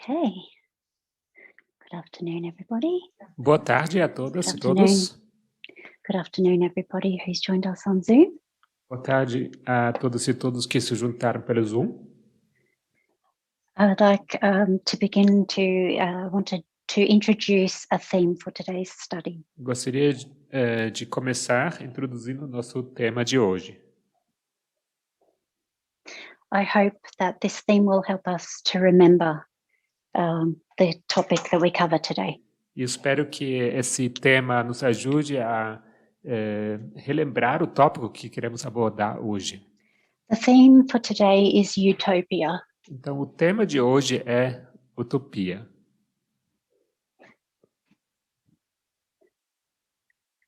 Okay. Good afternoon, everybody. Boa tarde a todas e Good todos. Good afternoon, everybody who's joined us on Zoom. Boa tarde a todas e todos que se juntaram pelo Zoom. I would like to begin to wanted to introduce a theme for today's study. Gostaria de começar introduzindo o nosso tema de hoje. I hope that this theme will help us to remember the topic that we cover today. E espero que esse tema nos ajude a relembrar o tópico que queremos abordar hoje. The theme for today is Utopia. Então, o tema de hoje é Utopia.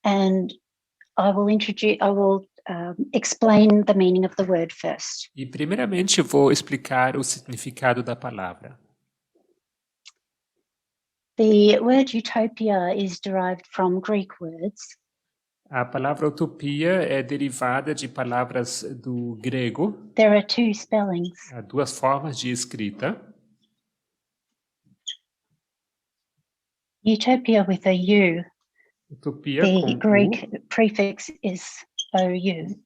And I will explain the meaning of the word first. E, primeiramente, vou explicar o significado da palavra. The word utopia is derived from Greek words. A palavra utopia é derivada de palavras do grego. There are two spellings. Há duas formas de escrita. Utopia with a U. Utopia The com Greek U. prefix is OU.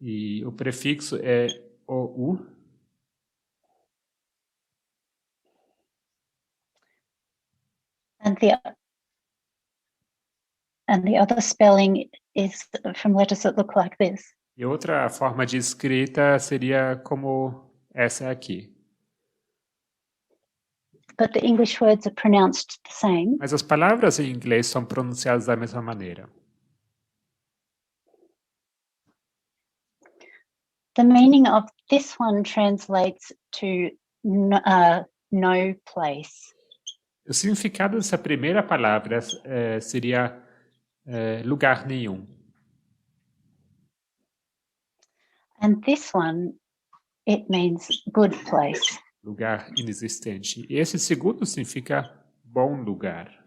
E o prefixo é OU. And the other spelling is from letters that look like this. E outra forma de escrita seria como essa aqui. But the English words are pronounced the same. Mas as palavras em inglês são pronunciadas da mesma maneira. The meaning of this one translates to no place. O significado dessa primeira palavra seria lugar nenhum. And this one, it means good place. Lugar inexistente. E esse segundo significa bom lugar.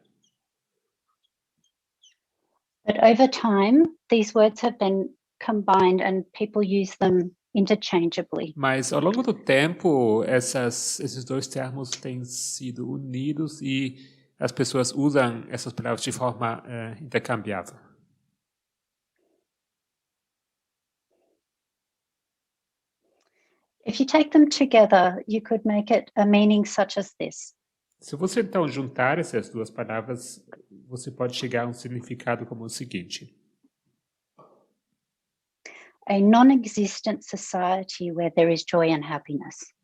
But over time, these words have been combined and people use them interchangeably. Mas ao longo do tempo, esses dois termos têm sido unidos e as pessoas usam essas palavras de forma intercambiável. If you take them together, you could make it a meaning such as this. Se você então juntar essas duas palavras, você pode chegar a um significado como o seguinte: A non-existent society where there is joy and happiness.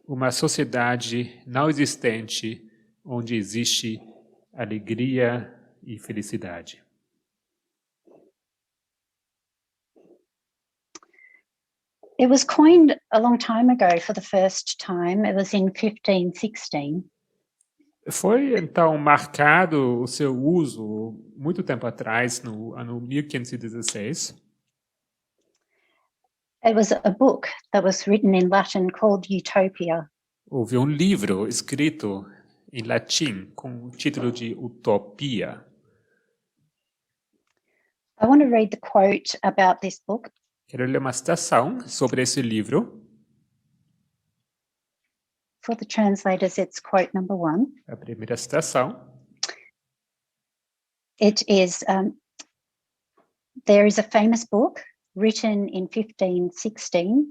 Uma sociedade não existente onde existe alegria e felicidade. It was coined a long time ago for the first time. It was in 1516. Foi então marcado o seu uso muito tempo atrás, no ano 1516. It was a book that was written in Latin called Utopia. Houve um livro escrito em latim com o título de Utopia. I want to read the quote about this book. Quero ler uma citação sobre esse livro. For the translators, it's quote number 1. A primeira citação. It is, there is a famous book written in 1516.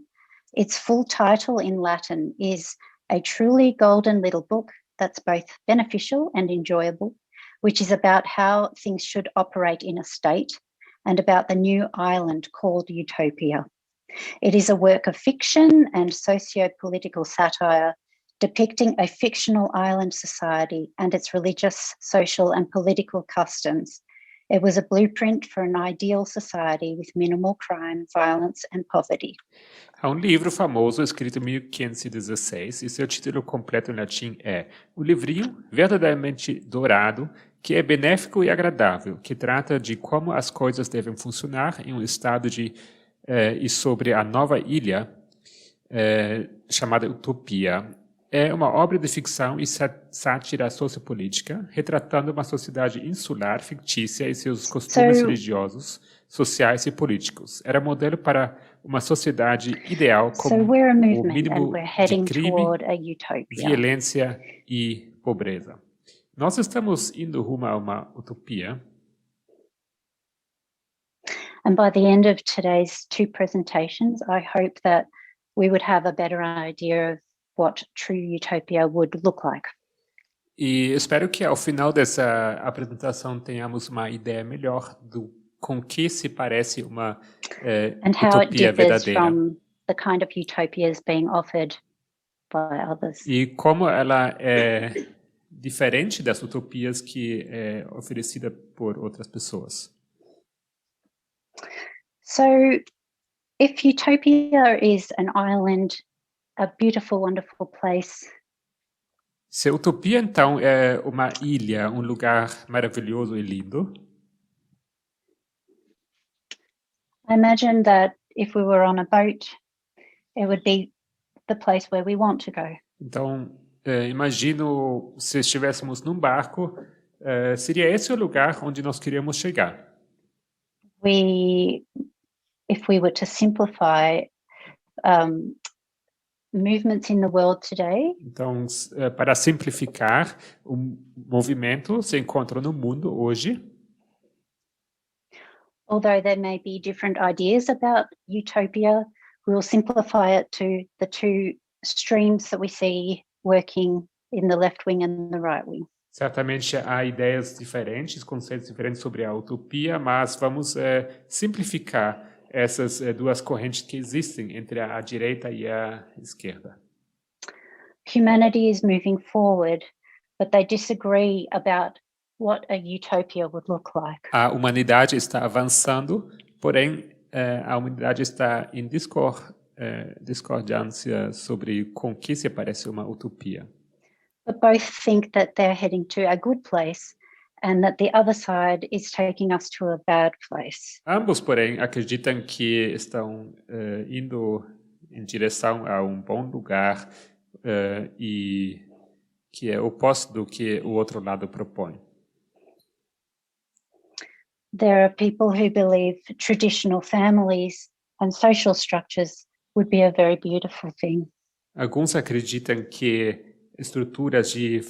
Its full title in Latin is A Truly Golden Little Book That's Both Beneficial and Enjoyable, which is about how things should operate in a state and about the new island called Utopia. It is a work of fiction and socio-political satire depicting a fictional island society and its religious, social and political customs. It was a blueprint for an ideal society with minimal crime, violence and poverty. Há um livro famoso escrito em 1516 e seu título completo em latim é O Livrinho Verdadeiramente Dourado, que é benéfico e agradável, que trata de como as coisas devem funcionar em um estado e sobre a nova ilha chamada Utopia. é uma obra de ficção e sátira sociopolítica, retratando uma sociedade insular, fictícia e seus costumes religiosos, sociais e políticos. Era modelo para uma sociedade ideal So com we're a o movement and mínimo we're de heading crime, toward a utopia. violência e pobreza. Nós estamos indo rumo a uma utopia. And by the end of today's two presentations, I hope that we would have a better idea of what true utopia would look like. E espero que ao final dessa apresentação tenhamos uma ideia melhor do com que se parece uma And how it utopia differs verdadeira. from the kind of utopias being offered by others. E como ela é diferente das utopias que é oferecida por outras pessoas. So if utopia is an island, a beautiful, wonderful place, Se a utopia, então, é uma ilha, um lugar maravilhoso e lindo, I imagine that if we were on a boat, it would be the place where we want to go. então, imagino se estivéssemos num barco, seria esse o lugar onde nós queríamos chegar. If we were to simplify movements in the world today, Então, para simplificar, o movimento se encontra no mundo hoje. although there may be different ideas about utopia, we'll simplify it to the two streams that we see working in the left wing and the right wing. Certamente há ideias diferentes, conceitos diferentes sobre a utopia, mas vamos simplificar essas duas correntes que existem entre a direita e a esquerda. Humanity is moving forward, but they disagree about what a utopia would look like. A humanidade está avançando, porém a humanidade está em discordância sobre com que se parece uma utopia. But both think that they're heading to a good place and that the other side is taking us to a bad place. Ambos, porém, acreditam que estão indo em direção a um bom lugar e que é oposto do que o outro lado propõe. There are people who believe traditional families and social structures would be a very beautiful thing. Alguns acreditam que estruturas de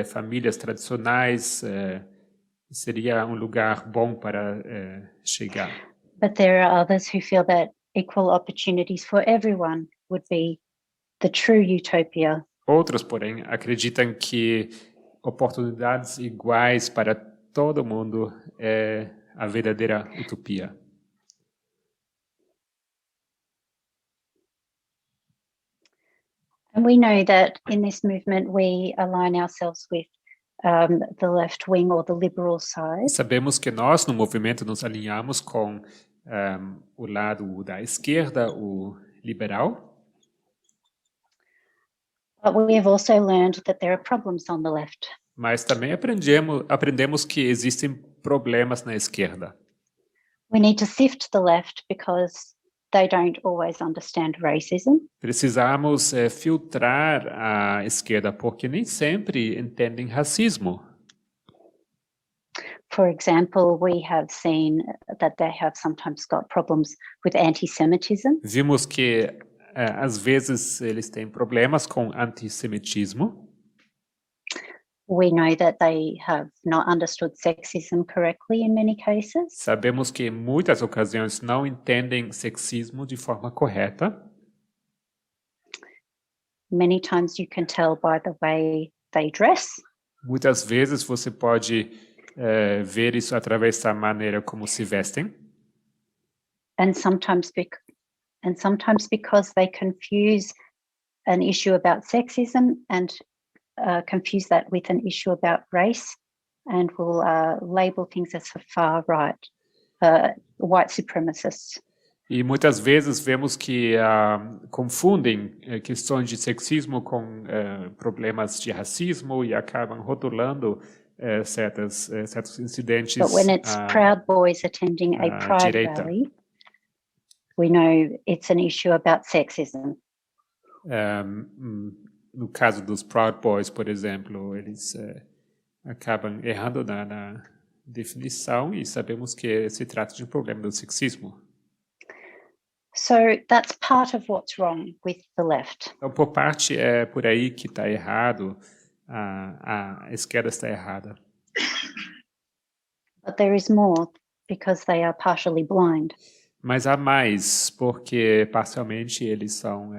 famílias tradicionais seria um lugar bom para chegar. But there are others who feel that equal opportunities for everyone would be the true utopia. Outros, porém, acreditam que oportunidades iguais para todo mundo é a verdadeira utopia. And we know that in this movement we align ourselves with the left wing or the liberal side. Sabemos que nós, no movimento, nos alinhamos com o lado da esquerda, o liberal. But we have also learned that there are problems on the left. Mas também aprendemos que existem problemas na esquerda. We need to sift the left because they don't always understand racism. Precisamos filtrar a esquerda porque nem sempre entendem racismo. For example, we have seen that they have sometimes got problems with anti-Semitism. Vimos que às vezes eles têm problemas com antissemitismo. We know that they have not understood sexism correctly in many cases. Sabemos que em muitas ocasiões não entendem sexismo de forma correta. Many times you can tell by the way they dress. Muitas vezes você pode ver isso através da maneira como se vestem. And sometimes because they confuse an issue about sexism and confuse that with an issue about race and will label things as far right, white supremacists. E muitas vezes vemos que confundem questões de sexismo com problemas de racismo e acabam rotulando certos incidentes. But when it's Proud Boys attending a Pride direita. rally, we know it's an issue about sexism. no caso dos Proud Boys, por exemplo, eles acabam errando na definição e sabemos que se trata de um problema do sexismo. So that's part of what's wrong with the left. Então, por parte, é por aí que está errado, a esquerda está errada. But there is more because they are partially blind. Mas há mais, porque parcialmente eles são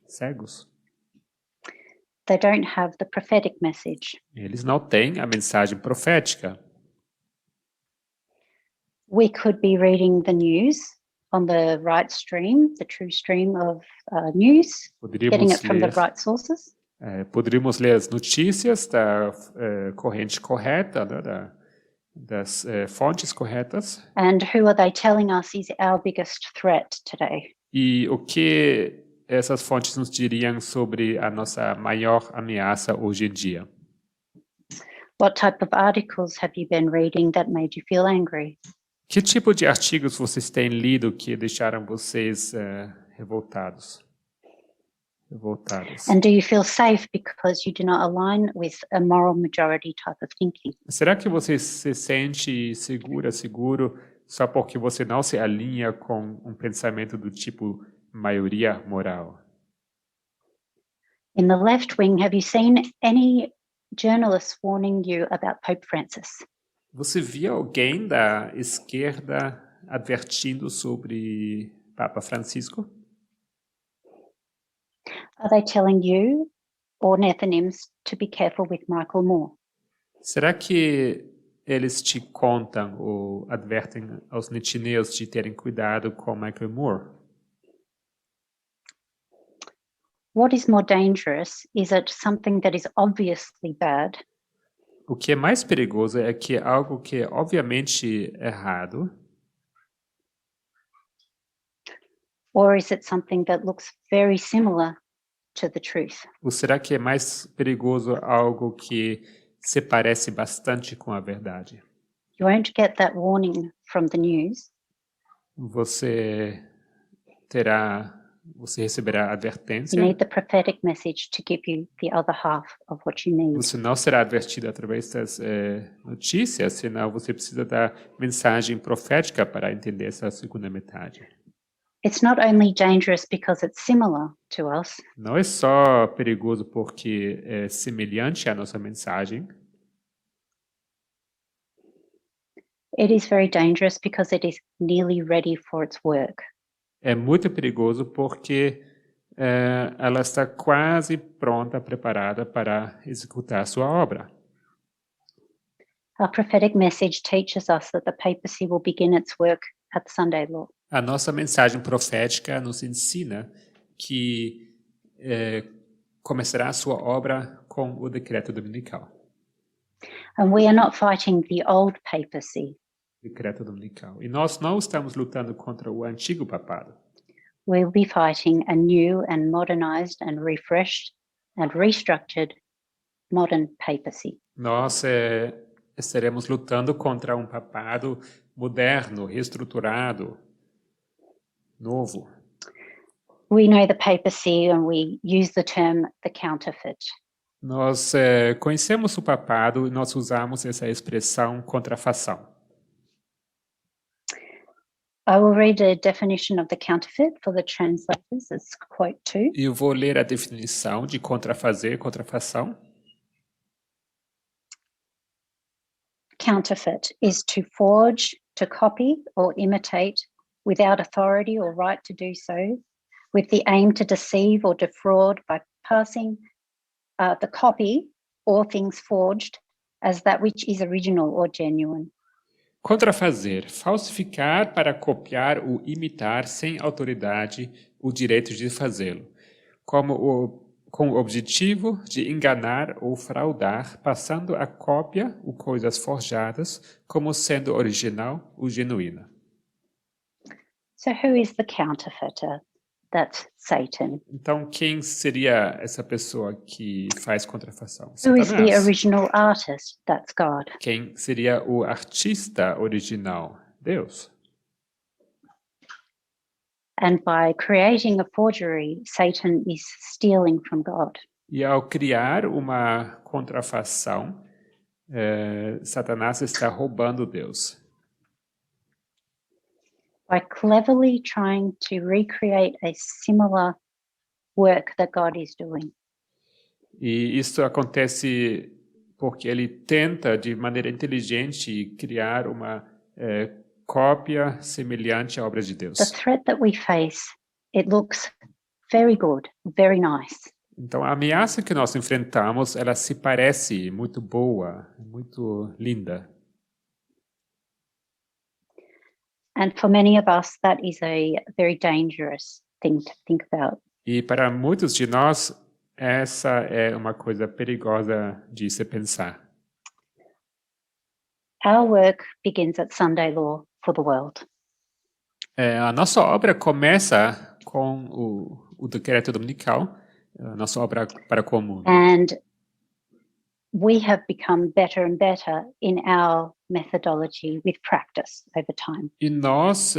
cegos. They don't have the prophetic message. Eles não têm a mensagem profética. We could be reading the news on the right stream, the true stream of news, getting it from the right sources. Poderíamos ler as notícias da corrente correta, né, das fontes corretas. And who are they telling us is our biggest threat today? E o que essas fontes nos diriam sobre a nossa maior ameaça hoje em dia? What type of articles have you been reading that made you feel angry? Que tipo de artigos vocês têm lido que deixaram vocês revoltados? And do you feel safe because you do not align with a moral majority type of thinking? Será que você se sente seguro só porque você não se alinha com um pensamento do tipo maioria moral? In the left wing, have you seen any journalists warning you about Pope Francis? Você viu alguém da esquerda advertindo sobre Papa Francisco? Are they telling you or Nethinims to be careful with Michael Moore? Será que eles te contam ou advertem aos netineus de terem cuidado com Michael Moore? What is more dangerous is it something that is obviously bad? O que é mais perigoso é que algo que é obviamente errado. Or is it something that looks very similar to the truth? Ou será que é mais perigoso algo que se parece bastante com a verdade? You won't get that warning from the news. Você receberá advertência. You need the prophetic message to give you the other half of what you need. Você não será advertido através das notícias, senão você precisa da mensagem profética para entender essa segunda metade. It's not only dangerous because it's similar to us. Não é só perigoso porque é semelhante à nossa mensagem. It is very dangerous because it is nearly ready for its work. É muito perigoso porque ela está quase pronta, preparada para executar sua obra. Our prophetic message teaches us that the papacy will begin its work at Sunday law. A nossa mensagem profética nos ensina que começará a sua obra com o decreto dominical. And we are not fighting the old papacy. Decreto dominical. E nós não estamos lutando contra o antigo papado. We'll be fighting a new and modernized and refreshed and restructured modern papacy. Nós estaremos lutando contra um papado moderno, reestruturado, novo. We know the papacy and we use the term the counterfeit. Nós conhecemos o papado e nós usamos essa expressão contrafação. I will read a definition of the counterfeit for the translators as quote 2. Eu vou ler a definição de contrafazer, contrafação. Counterfeit is to forge, to copy or imitate without authority or right to do so, with the aim to deceive or defraud by passing the copy or things forged as that which is original or genuine. Contrafazer, falsificar para copiar ou imitar sem autoridade o direito de fazê-lo, com o objetivo de enganar ou fraudar, passando a cópia ou coisas forjadas como sendo original ou genuína. So who is the counterfeiter? That's Satan. Então, quem seria essa pessoa que faz contrafação? Who is the Satanás. original artist? That's God. Quem seria o artista original? Deus. And by creating a forgery, Satan is stealing from God. E ao criar uma contrafação, Satanás está roubando Deus. By cleverly trying to recreate a similar work that God is doing. E isso acontece porque ele tenta, de maneira inteligente, criar uma cópia semelhante à obra de Deus. The threat that we face, it looks very good, very nice. Então, a ameaça que nós enfrentamos, ela se parece muito boa, muito linda. And for many of us, that is a very dangerous thing to think about. E para muitos de nós, essa é uma coisa perigosa de se pensar. Our work begins at Sunday law for the world. A nossa obra começa com o decreto dominical, a nossa obra para com o mundo. And we have become better and better in our methodology with practice over time. E nós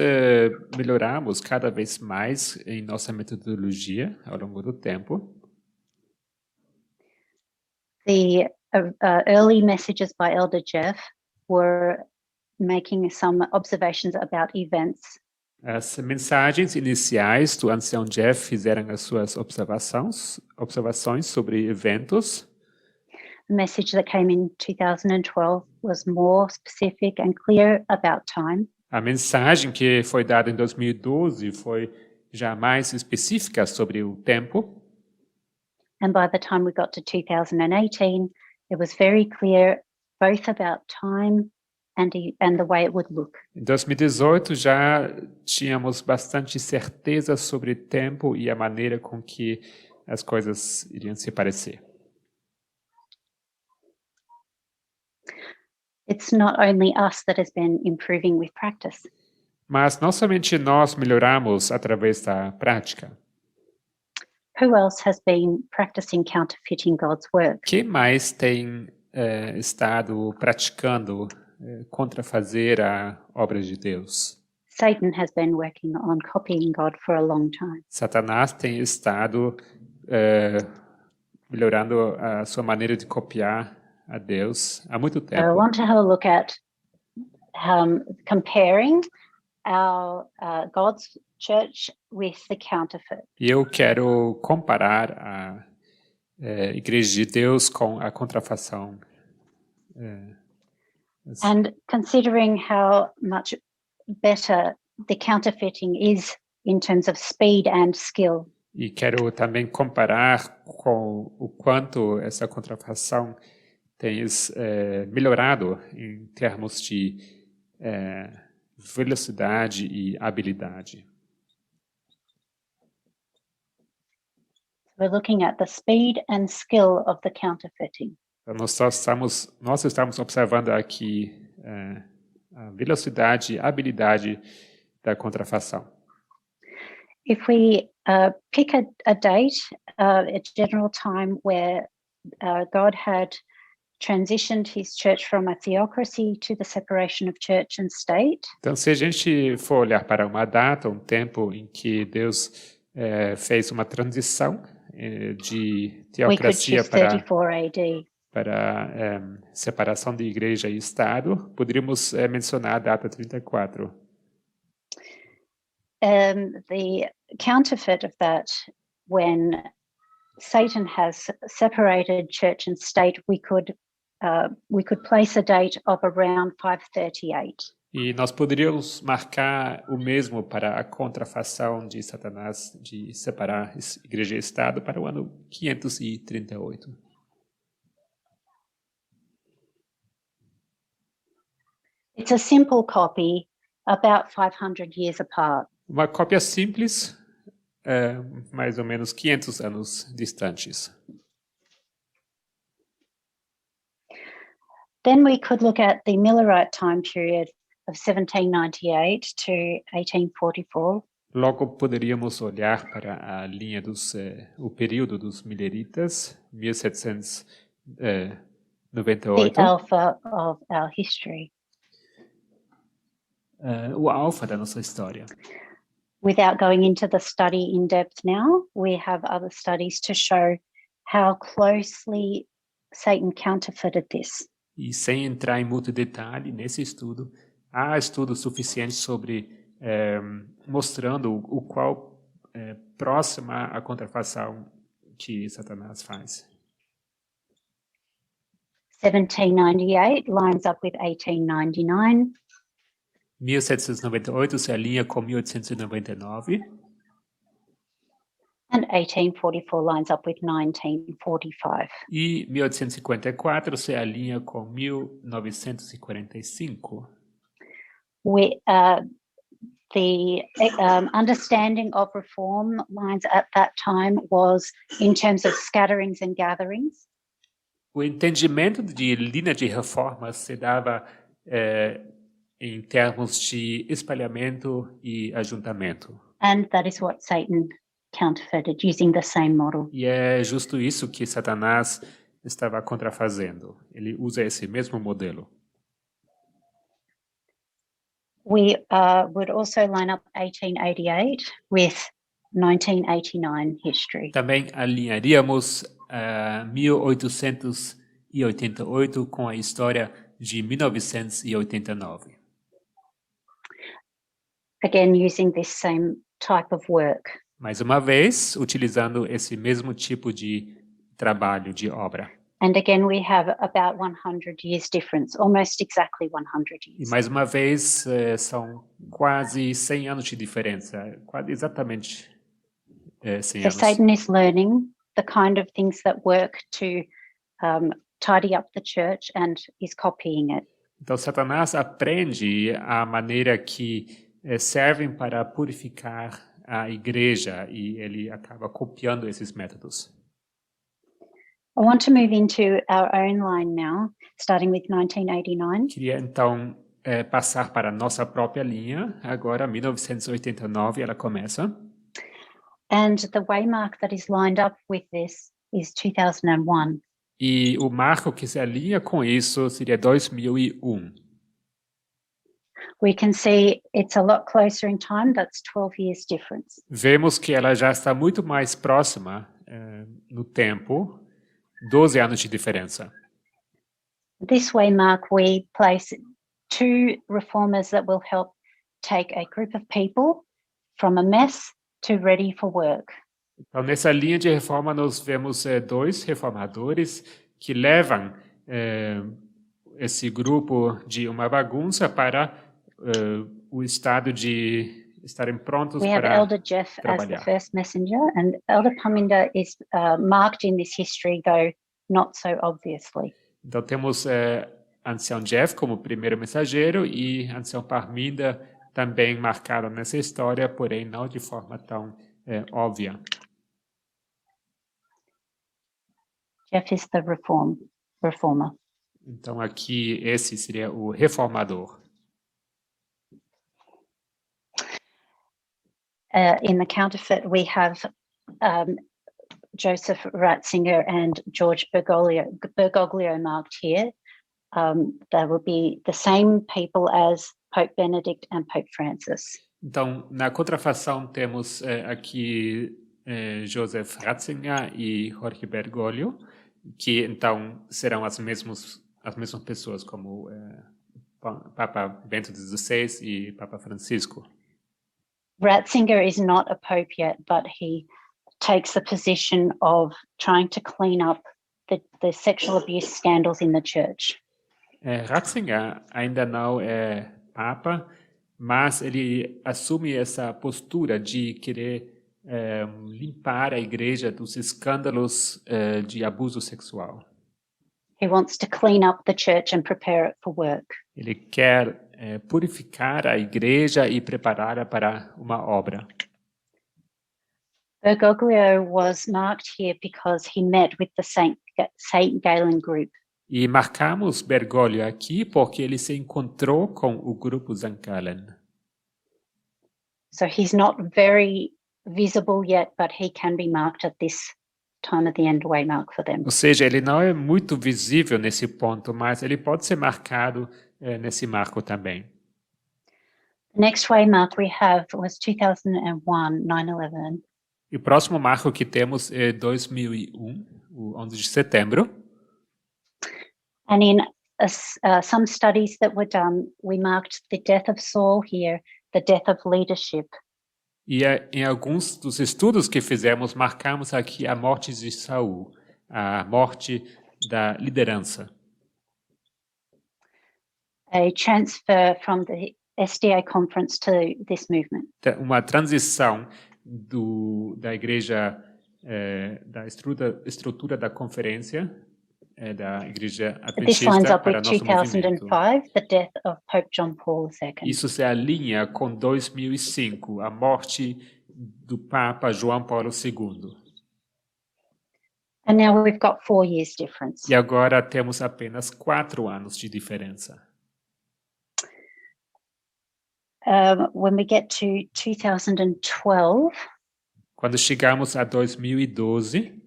melhoramos cada vez mais em nossa metodologia ao longo do tempo. The early messages by Elder Jeff were making some observations about events. As mensagens iniciais do ancião Jeff fizeram as suas observações sobre eventos. The message that came in 2012 was more specific and clear about time. A mensagem que foi dada em 2012 foi já mais específica sobre o tempo. And by the time we got to 2018, it was very clear both about time and the way it would look. Em 2018 já tínhamos bastante certeza sobre tempo e a maneira com que as coisas iriam se parecer. It's not only us that has been improving with practice. Mas não somente nós melhoramos através da prática. Who else has been practicing counterfeiting God's work? Quem mais tem estado praticando contrafazer a obra de Deus? Satan has been working on copying God for a long time. Satanás tem estado melhorando a sua maneira de copiar a Deus há muito So I tempo. want to have a look at comparing our God's church with the counterfeit. E eu quero comparar a Igreja de Deus com a contrafação. And considering how much better the counterfeiting is in terms of speed and skill. E quero também comparar com o quanto essa contrafação tem melhorado em termos de velocidade e habilidade. We're looking at the speed and skill of the counterfeiting. Nós estamos observando aqui a velocidade e habilidade da contrafação. If we pick a date, a general time where God had transitioned his church from a theocracy to the separation of church and state. Então, se a gente for olhar para uma data, um tempo em que Deus fez uma transição de teocracia para separação de igreja e Estado, poderíamos mencionar a data 34. The counterfeit of that, when Satan has separated church and state, we could place a date of around 538. E nós poderíamos marcar o mesmo para a contrafação de Satanás de separar igreja e Estado para o ano 538. It's a simple copy, about 500 years apart. Uma cópia simples, mais ou menos 500 anos distantes. Then we could look at the Millerite time period of 1798 to 1844. Logo poderíamos olhar para a linha o período dos Milleritas, 1798. The alpha of our history. O alfa da nossa história. Without going into the study in depth now, we have other studies to show how closely Satan counterfeited this. E sem entrar em muito detalhe nesse estudo, há estudos suficientes sobre mostrando o qual próxima a contrafação que Satanás faz. 1798 lines up with 1899. 1798 se alinha com 1899 And 1844 lines up with 1945. e 1854 se alinha com 1945. The understanding of reform lines at that time was in terms of scatterings and gatherings. O entendimento de linha de reforma se dava em termos de espalhamento e ajuntamento. And that is what Satan counterfeited using the same model. E é justo isso que Satanás estava contrafazendo. Ele usa esse mesmo modelo. We would also line up 1888 with 1989 history. Também alinharíamos 1888 com a história de 1989. Again, using this same type of work. Mais uma vez, utilizando esse mesmo tipo de trabalho, de obra. And again, we have about 100 years difference, almost exactly 100 years. E mais uma vez, são quase 100 anos de diferença, quase exatamente 100 So anos. Satan is learning the kind of things that work to tidy up the church and is copying it. Então, Satanás aprende a maneira que servem para purificar a igreja e ele acaba copiando esses métodos. I want to move into our own line now, starting with 1989. Queria então passar para a nossa própria linha. Agora, 1989, ela começa. And the waymark that is lined up with this is 2001. E o marco que se alinha com isso seria 2001. We can see it's a lot closer in time. That's 12 years difference. Vemos que ela já está muito mais próxima no tempo, 12 anos de diferença. This waymark, we place two reformers that will help take a group of people from a mess to ready for work. Então, nessa linha de reforma, nós vemos dois reformadores que levam esse grupo de uma bagunça para o estado de estarem prontos We have para Elder Jeff as the trabalhar. first messenger, and Elder Paminda is marked in this history, though not so obviously. Então, temos Ancião Jeff como primeiro mensageiro e Ancião Parminda também marcado nessa história, porém não de forma tão óbvia. Jeff is the reformer. Então, aqui, esse seria o reformador. In the counterfeit, we have Joseph Ratzinger and George Bergoglio marked here. They will be the same people as Pope Benedict and Pope Francis. Então, na contrafação, temos aqui Joseph Ratzinger e Jorge Bergoglio, que então serão as mesmas pessoas como Papa Bento XVI e Papa Francisco. Ratzinger is not a pope yet, but he takes the position of trying to clean up the sexual abuse scandals in the church. Ratzinger ainda não é Papa, mas ele assume essa postura de querer limpar a igreja dos escândalos de abuso sexual. He wants to clean up the church and prepare it for work. Ele quer purificar a igreja e prepará-la para uma obra. Bergoglio was marked here because he met with the Saint Galen group. E marcamos Bergoglio aqui porque ele se encontrou com o grupo St. Gallen. So he's not very visible yet, but he can be marked at this time at the end waymark for them. Ou seja, ele não é muito visível nesse ponto, mas ele pode ser marcado nesse marco também. The next waymark we have was 2001, 9/11. E o próximo marco que temos é 2001, o 11 de setembro. And in some studies that were done, we marked the death of Saul here, the death of leadership. E em alguns dos estudos que fizemos, marcamos aqui a morte de Saul, a morte da liderança. A transfer from the SDA conference to this movement. Uma transição da igreja, da estrutura da conferência, da igreja This lines adventista up para with nosso movimento. 2005, the death of Pope John Paul II. Isso se alinha com 2005, a morte do Papa João Paulo II. And now we've got 4 years difference. E agora temos apenas 4 anos de diferença. When we get to 2012, quando chegamos a 2012,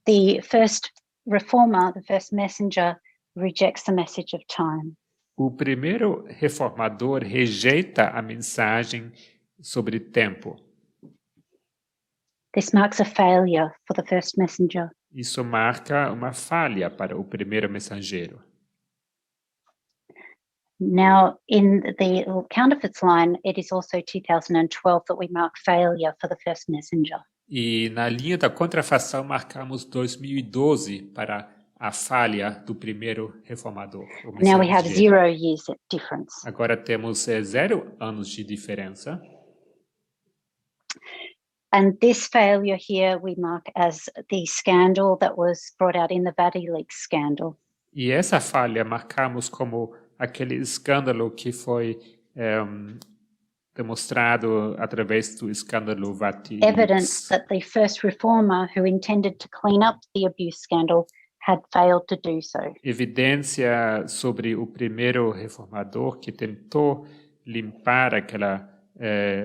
the first reformer, the first messenger, rejects the message of time. O primeiro reformador rejeita a mensagem sobre tempo. This marks a failure for the first messenger. Isso marca uma falha para o primeiro mensageiro. Now, in the counterfeits line, it is also 2012 that we mark failure for the first messenger. E na linha da contrafação marcamos 2012 para a falha do primeiro reformador. Now we have 0 years difference. Agora temos 0 anos de diferença. And this failure here we mark as the scandal that was brought out in the WikiLeaks scandal. E essa falha marcamos como aquele escândalo que foi demonstrado através do escândalo WikiLeaks. Evidence that the first reformer who intended to clean up the abuse scandal had failed to do so. Evidência sobre o primeiro reformador que tentou limpar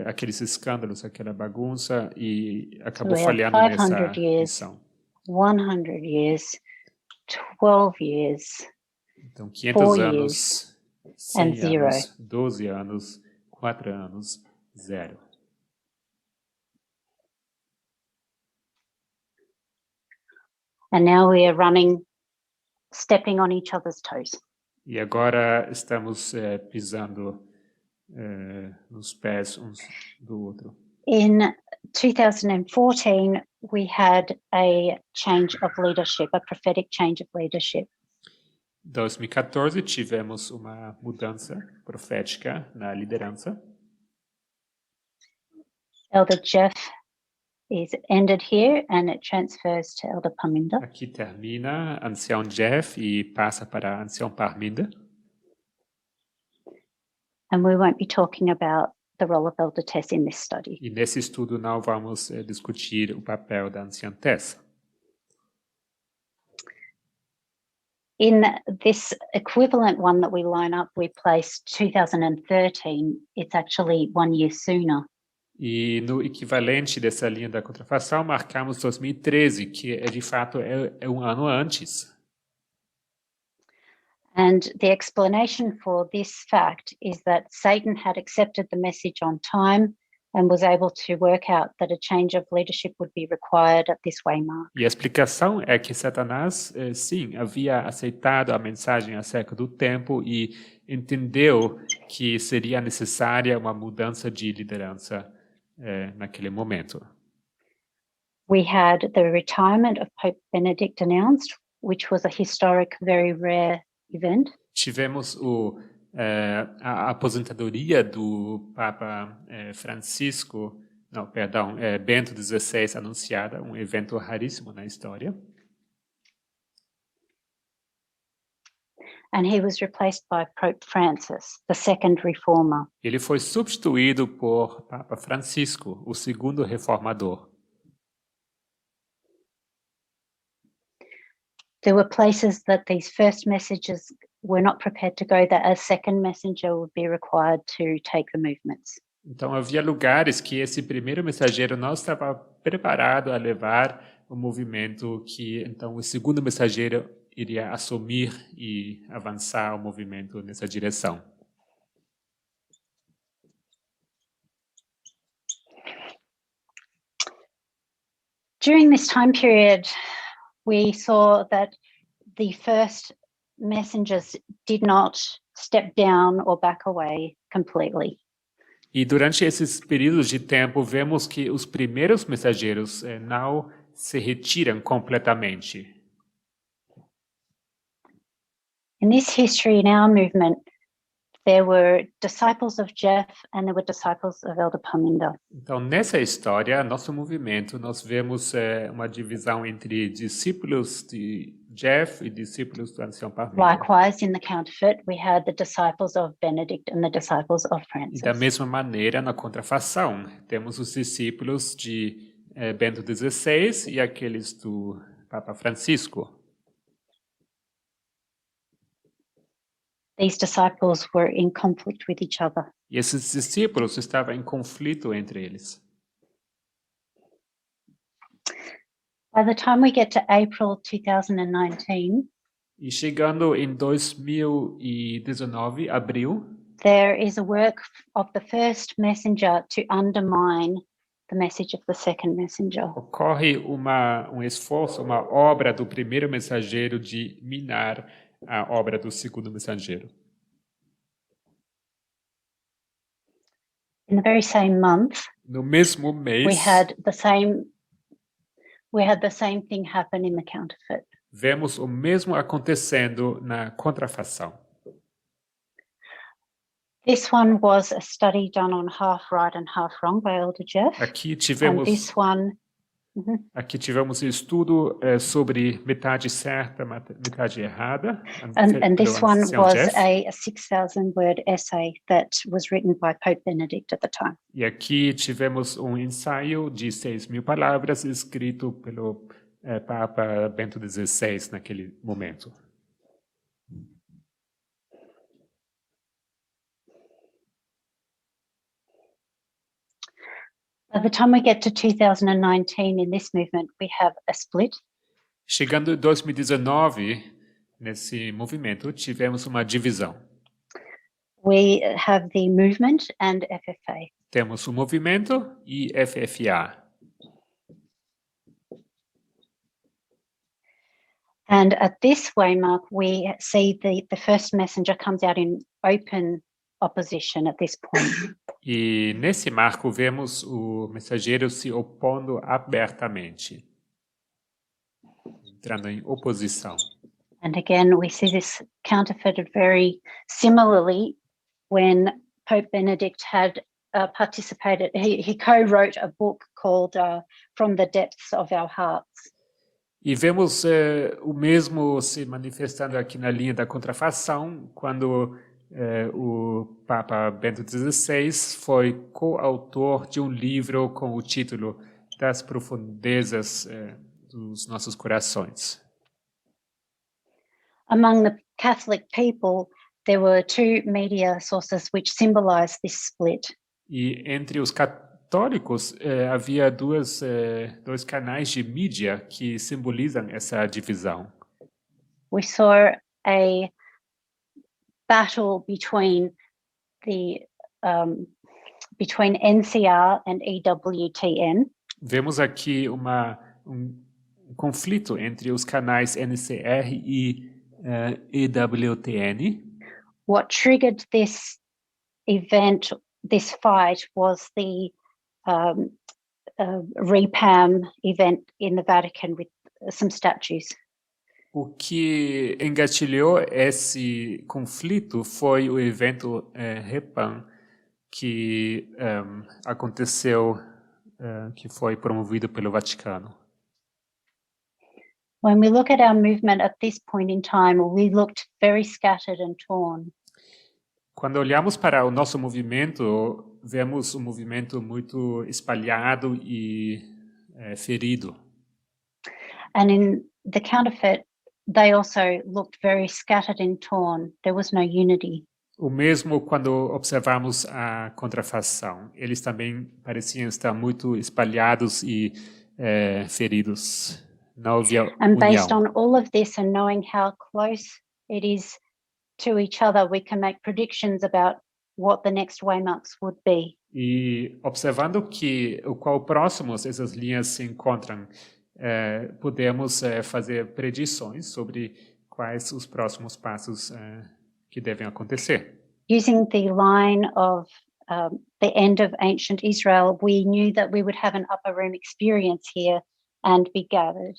aqueles escândalos, aquela bagunça e acabou falhando nessa missão. 100 years, 12 years. Então, 500 anos, 100 zero. anos, 12 anos, 4 anos, 0. And now we are stepping on each other's toes. E agora estamos pisando nos pés uns do outro. In 2014, we had a change of leadership, a prophetic change of leadership. Em 2014 tivemos uma mudança profética na liderança. Elder Jeff is ended here and it transfers to Elder Parminda. Aqui termina Ancião Jeff e passa para Ancião Parminda. And we won't be talking about the role of Elder Tess in this study. E nesse estudo não vamos discutir o papel da Anciã Tessa. In this equivalent one that we line up, we placed 2013. It's actually 1 year sooner. E no equivalente dessa linha da contrafação, marcamos 2013, que de fato é um ano antes. And the explanation for this fact is that Satan had accepted the message on time and was able to work out that a change of leadership would be required at this waymark. E a explicação é que Satanás, sim, havia aceitado a mensagem acerca do tempo e entendeu que seria necessária uma mudança de liderança naquele momento. We had the retirement of Pope Benedict announced, which was a historic, very rare event. Tivemos a aposentadoria do Papa Bento XVI anunciada, um evento raríssimo na história. And he was replaced by Pope Francis, the second reformer. Ele foi substituído por Papa Francisco, o segundo reformador. There were places that these first messages were not prepared to go, that a second messenger would be required to take the movements. Então havia lugares que esse primeiro mensageiro não estava preparado a levar o movimento, que então o segundo mensageiro iria assumir e avançar o movimento nessa direção. During this time period, we saw that the first messengers did not step down or back away completely. E durante esses períodos de tempo, vemos que os primeiros mensageiros não se retiram completamente. In this history, in our movement, there were disciples of Jeff and there were disciples of Elder Paminda. Então, nessa história, nosso movimento, nós vemos uma divisão entre discípulos de Jeff e discípulos do ancião Paminda. Likewise, in the counterfeit, we had the disciples of Benedict and the disciples of E Francis. da mesma maneira, na contrafação, temos os discípulos de Bento XVI e aqueles do Papa Francisco. These disciples were in conflict with each other. E esses discípulos estavam em conflito entre eles. By the time we get to April 2019, E chegando em 2019, abril, there is a work of the first messenger to undermine the message of the second messenger. ocorre esforço, uma obra do primeiro mensageiro de minar a obra do segundo mensageiro. In the very same month, No mesmo mês, we had the same thing happen in the counterfeit. vemos o mesmo acontecendo na contrafação. This one was a study done on half right and half wrong by Elder Jeff. Aqui And tivemos this one, estudo sobre metade certa, metade errada. and this pelo one ancião was Jeff. a 6,000-word essay that was written by Pope Benedict at the time. E aqui tivemos ensaio de 6.000 palavras escrito pelo Papa Bento XVI naquele momento. By the time we get to 2019 in this movement, we have a split. Chegando em 2019, nesse movimento, tivemos uma divisão. We have the movement and FFA. Temos o movimento e FFA. And at this waymark, we see the first messenger comes out in open opposition at this point. E nesse marco vemos o mensageiro se opondo abertamente, entrando em oposição. And again, we see this counterfeited very similarly when Pope Benedict had participated. He co-wrote a book called From the Depths of Our Hearts. E vemos o mesmo se manifestando aqui na linha da contrafação, quando o Papa Bento XVI foi coautor de livro com o título Das Profundezas dos Nossos Corações. Among the Catholic people, there were two media sources which symbolized this split. E entre os católicos havia dois canais de mídia que simbolizam essa divisão. We saw a battle between NCR and EWTN. Vemos aqui conflito entre os canais NCR e EWTN. What triggered this event, this fight, was the REPAM event in the Vatican with some statues. O que engatilhou esse conflito foi o evento REPAM que aconteceu, que foi promovido pelo Vaticano. When we look at our movement at this point in time, we looked very scattered and torn. Quando olhamos para o nosso movimento, vemos um movimento muito espalhado e ferido. And in the counterfeit, they also looked very scattered and torn. There was no unity. O mesmo quando observamos a contrafação. Eles também pareciam estar muito espalhados e feridos. Não havia And based união. on all of this and knowing how close it is to each other, we can make predictions about what the next waymarks would be. E observando o qual próximos essas linhas se encontram, podemos fazer predições sobre quais os próximos passos que devem acontecer. Using the line of the end of ancient Israel, we knew that we would have an upper room experience here and be gathered.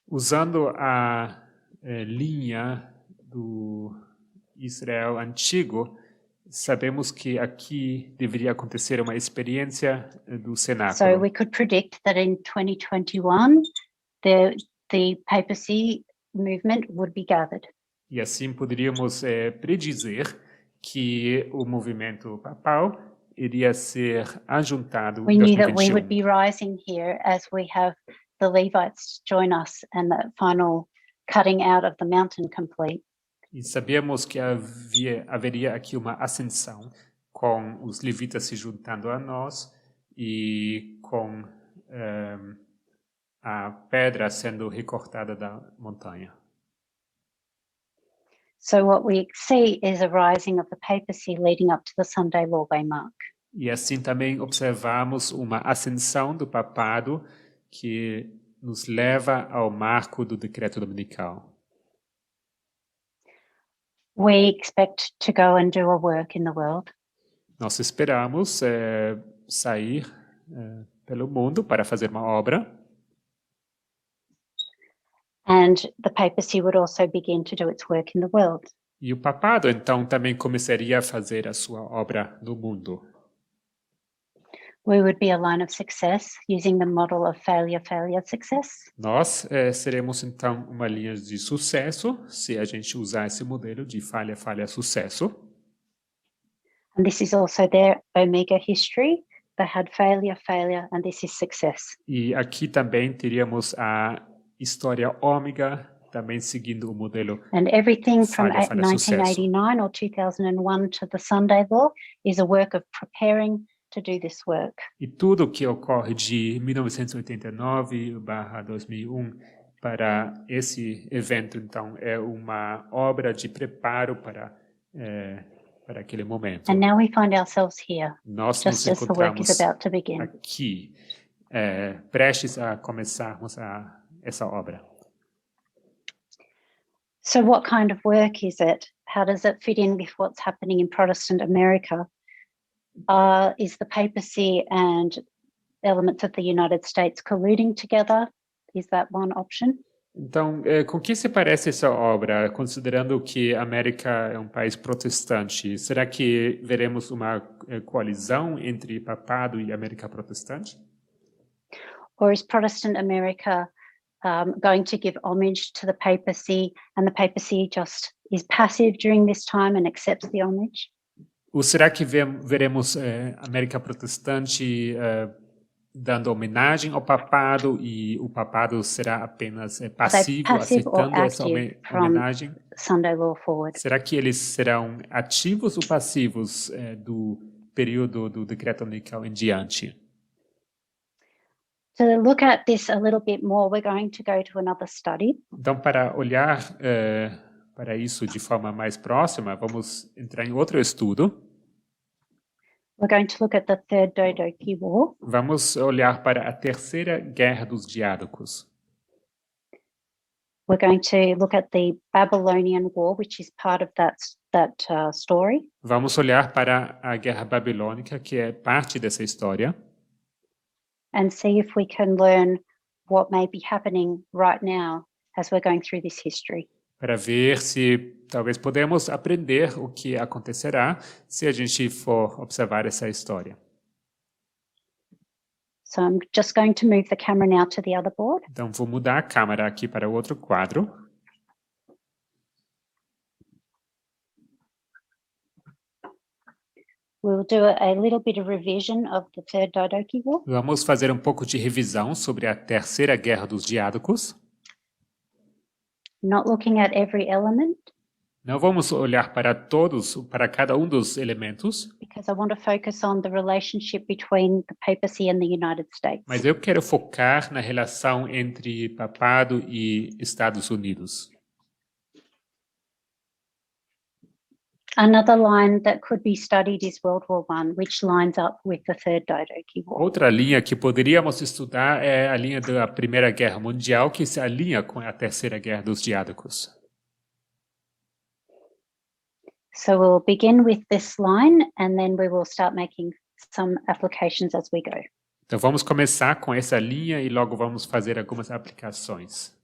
Usando a linha do Israel antigo, sabemos que aqui deveria acontecer uma experiência do So cenáculo. we could predict that in 2021, the papacy movement would be gathered. E assim poderíamos predizer que o movimento papal iria ser ajuntado We em knew that we would 2021. be rising here as we have the Levites join us and the final cutting out of the mountain complete. E sabíamos que haveria aqui uma ascensão com os levitas se juntando a nós e com a pedra sendo recortada da montanha. So what we see is a rising of the papacy leading up to the Sunday law by Mark. E assim também observamos uma ascensão do papado que nos leva ao marco do decreto dominical. We expect to go and do a work in the world. Nós esperamos sair pelo mundo para fazer uma obra. And the papacy would also begin to do its work in the world. E o papado, então, também começaria a fazer a sua obra no mundo. We would be a line of success using the model of failure, failure, success. Nós seremos, então, uma linha de sucesso se a gente usar esse modelo de falha, falha, sucesso. And this is also their Omega history. They had failure, failure, and this is success. E aqui também teríamos a história ômega, também seguindo o modelo And everything from falha, falha, sucesso. 1989 or 2001 to the Sunday law is a work of preparing to do this work. E tudo que ocorre de 1989/2001 para esse evento, então, é uma obra de preparo para aquele momento. And now we find ourselves here, Nós nos just as the work is encontramos about to begin. aqui, prestes a começarmos essa obra. So what kind of work is it? How does it fit in with what's happening in Protestant America? Is the papacy and elements of the United States colluding together? Is that one option? Então, com que se parece essa obra, considerando que a América é um país protestante? Será que veremos uma coalizão entre papado e América protestante? Or is Protestant America going to give homage to the papacy and the papacy just is passive during this time and accepts the homage? Ou será que veremos América protestante dando homenagem ao papado e o papado será apenas passivo, aceitando essa homenagem? Sunday law forward. Será que eles serão ativos ou passivos do período do decreto dominical em diante? To look at this a little bit more, we're going to go to another study. Então, para olhar para isso de forma mais próxima, vamos entrar em outro estudo. We're going to look at the Third Dodoki War. Vamos olhar para a Terceira Guerra dos Diádocos. We're going to look at the Babylonian War, which is part of that story. Vamos olhar para a Guerra Babilônica, que é parte dessa história. And see if we can learn what may be happening right now as we're going through this history. Para ver se talvez podemos aprender o que acontecerá se a gente for observar essa história. So I'm just going to move the camera now to the other board. Então vou mudar a câmera aqui para o outro quadro. We'll do a little bit of revision of the Third Dodoki War. Vamos fazer um pouco de revisão sobre a Terceira Guerra dos Diádocos. Not looking at every element. Não vamos olhar para cada um dos elementos. Because I want to focus on the relationship between the papacy and the United States. Mas eu quero focar na relação entre papado e Estados Unidos. Another line that could be studied is World War I, which lines up with the Third Diadochi War. Outra linha que poderíamos estudar é a linha da Primeira Guerra Mundial, que se alinha com a Terceira Guerra dos Diádocos. So we'll begin with this line and then we will start making some applications as we go. Então vamos começar com essa linha e logo vamos fazer algumas aplicações.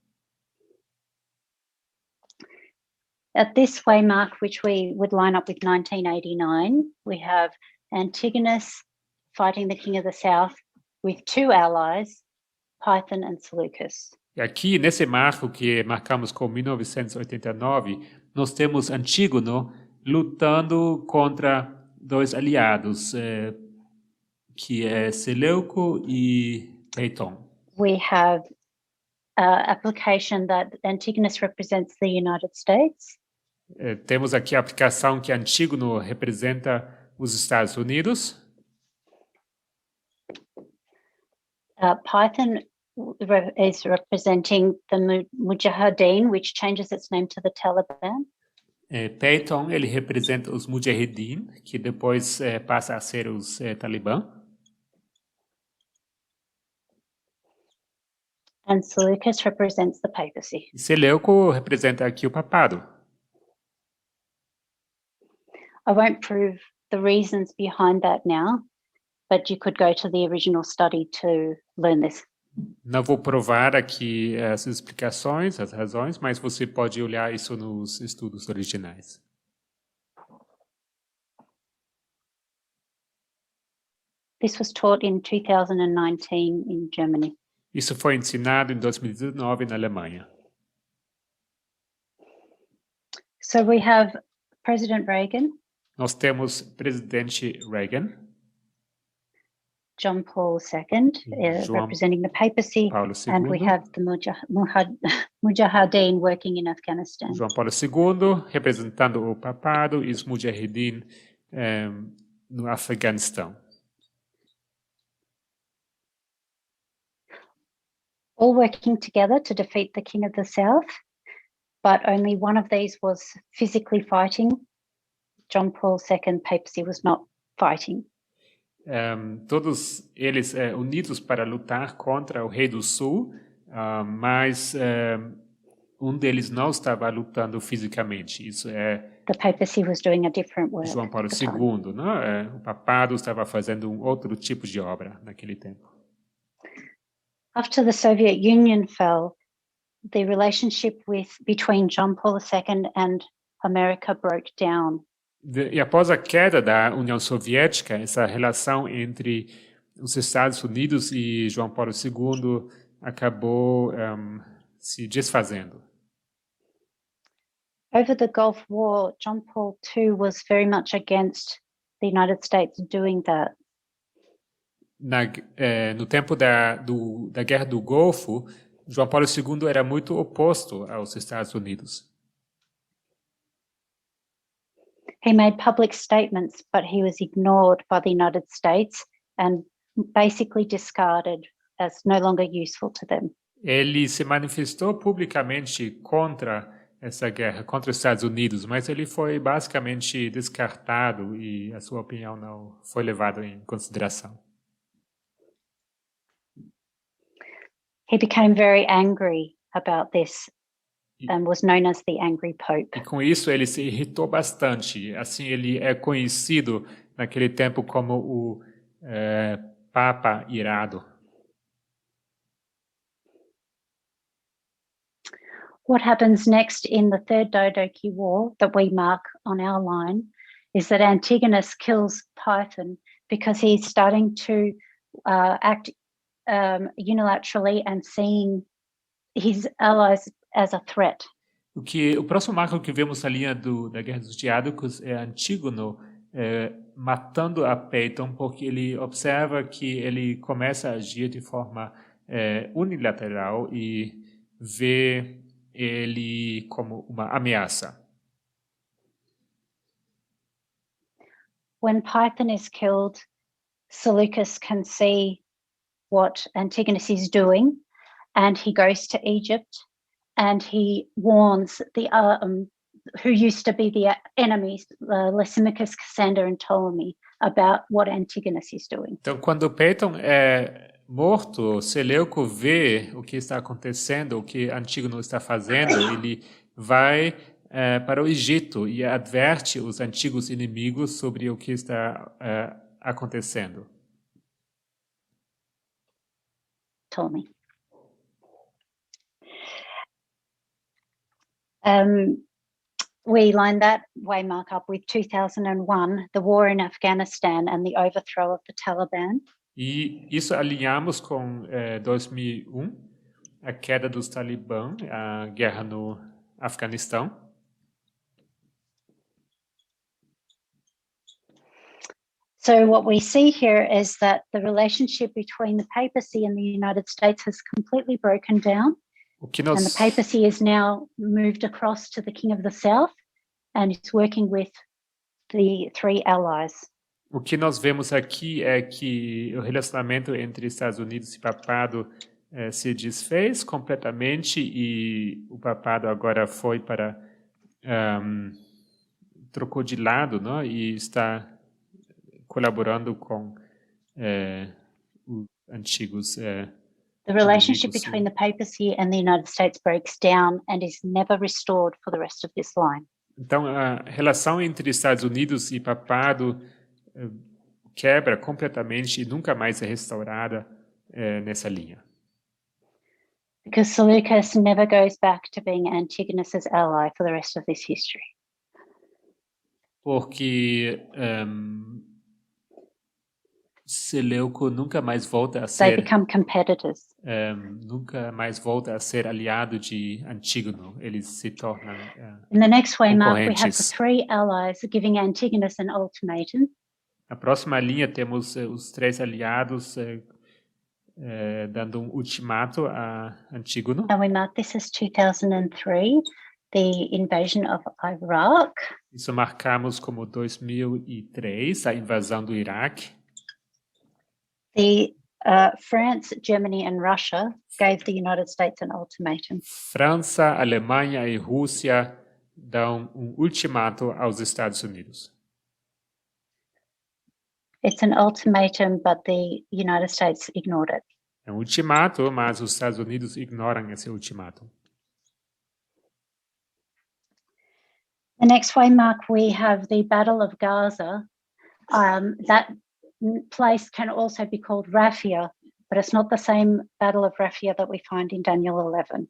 At this waymark, which we would line up with 1989, we have Antigonus fighting the King of the South with two allies, Python and Seleucus. E aqui, nesse marco que marcamos com 1989, nós temos Antígono lutando contra dois aliados, que é Seleuco e Peiton. We have application that Antigonus represents the United States. Temos aqui a aplicação que Antígono representa os Estados Unidos. Python is representing the Mujahideen, which changes its name to the Taliban. Peyton, ele representa os Mujahideen, que depois passa a ser os Talibã. And Seleucus represents the papacy. E Seleuco representa aqui o papado. I won't prove the reasons behind that now, but you could go to the original study to learn this. Não vou provar aqui as explicações, as razões, mas você pode olhar isso nos estudos originais. This was taught in 2019 in Germany. Isso foi ensinado em 2019 na Alemanha. So we have President Reagan. Nós temos presidente Reagan, John Paul II, representing the papacy, Paulo and we II, have the Mujahideen working in Afghanistan. João Paulo II, representando o papado, e os Mujahideen no Afeganistão. All working together to defeat the King of the South, but only one of these was physically fighting. John Paul II papacy was not fighting. Todos eles unidos para lutar contra o rei do sul, mas deles não estava lutando fisicamente. Isso é The papacy was doing a different work. João Paulo at the time. II, não? O papado estava fazendo outro tipo de obra naquele tempo. After the Soviet Union fell, the relationship between John Paul II and America broke down. E após a queda da União Soviética, essa relação entre os Estados Unidos e João Paulo II acabou se desfazendo. Over the Gulf War, John Paul II was very much against the United States doing that. No tempo da Guerra do Golfo, João Paulo II era muito oposto aos Estados Unidos. He made public statements, but he was ignored by the United States and basically discarded as no longer useful to them. Ele se manifestou publicamente contra essa guerra, contra os Estados Unidos, mas ele foi basicamente descartado e a sua opinião não foi levada em consideração. He became very angry about this and was known as the Angry Pope. E com isso ele se irritou bastante. Assim, ele é conhecido naquele tempo como o Papa Irado. What happens next in the Third Diadochi War that we mark on our line is that Antigonus kills Python because he's starting to act unilaterally and seeing his allies as a threat. O próximo marco que vemos na linha da Guerra dos Diádocos é Antígono matando a Peyton, porque ele observa que ele começa a agir de forma unilateral e vê ele como uma ameaça. When Python is killed, Seleucus can see what Antigonus is doing, and he goes to Egypt and he warns who used to be the enemies, Lysimachus, Cassander and Ptolemy, about what Antigonus is doing. Então, quando Peyton é morto, Seleuco vê o que está acontecendo, o que Antígono está fazendo, ele vai para o Egito e adverte os antigos inimigos sobre o que está acontecendo. Ptolemy. We line that waymark up with 2001, the war in Afghanistan and the overthrow of the Taliban. E isso alinhamos com 2001, a queda dos Talibã, a guerra no Afeganistão. So what we see here is that the relationship between the papacy and the United States has completely broken down. O que And the papacy is now moved across to the King of the South and is working with the three allies. O que nós vemos aqui é que o relacionamento entre Estados Unidos e Papado se desfez completamente e o Papado agora foi para trocou de lado, não? E está colaborando com os antigos The relationship between the papacy and the United States breaks down and is never restored for the rest of this line. Então, a relação entre Estados Unidos e Papado quebra completamente e nunca mais é restaurada nessa linha. Because Seleucus never goes back to being Antigonus's ally for the rest of this history. Porque Seleuco nunca mais volta a They ser become competitors. nunca mais volta a ser aliado de Antígono. Eles se tornam In the next waymark, we have the concorrentes. three allies giving Antigonus an ultimatum. Na próxima linha temos os três aliados dando um ultimato a Antígono. And we mark this as 2003, the invasion of Iraq. Isso marcamos como 2003, a invasão do Iraque. The France, Germany and Russia gave the United States an ultimatum. França, Alemanha e Rússia dão um ultimato aos Estados Unidos. It's an ultimatum, but the United States ignored it. É um ultimato, mas os Estados Unidos ignoram esse ultimato. The next waymark, we have the Battle of Gaza. That place can also be called Raphia, but it's not the same Battle of Raphia that we find in Daniel 11.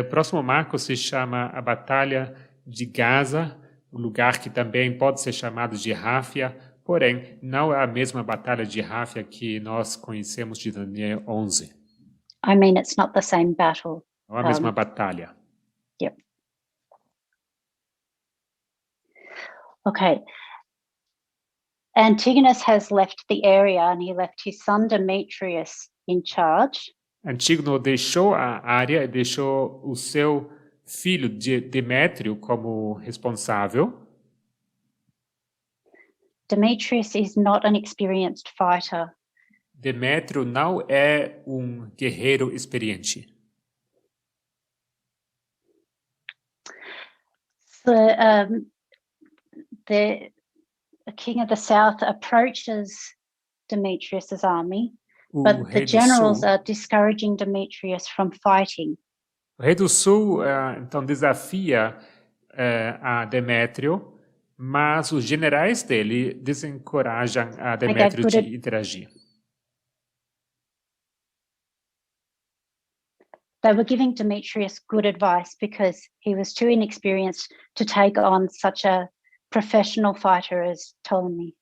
O próximo marco se chama a Batalha de Gaza, o lugar que também pode ser chamado de Ráfia, porém, não é a mesma Batalha de Ráfia que nós conhecemos de Daniel 11. I mean, it's not the same battle. Não é a mesma batalha. Yep. Okay. Antigonus has left the area and he left his son Demetrius in charge. Antígono deixou a área e deixou o seu filho Demétrio como responsável. Demetrius is not an experienced fighter. Demétrio não é um guerreiro experiente. The king of the south approaches Demetrius's army, but the generals are discouraging Demetrius from fighting. O rei do sul então desafia a Demétrio, mas os generais dele desencorajam a Demétrio de interagir. They were giving Demetrius good advice because he was too inexperienced to take on such a professional fighter as Ptolemy.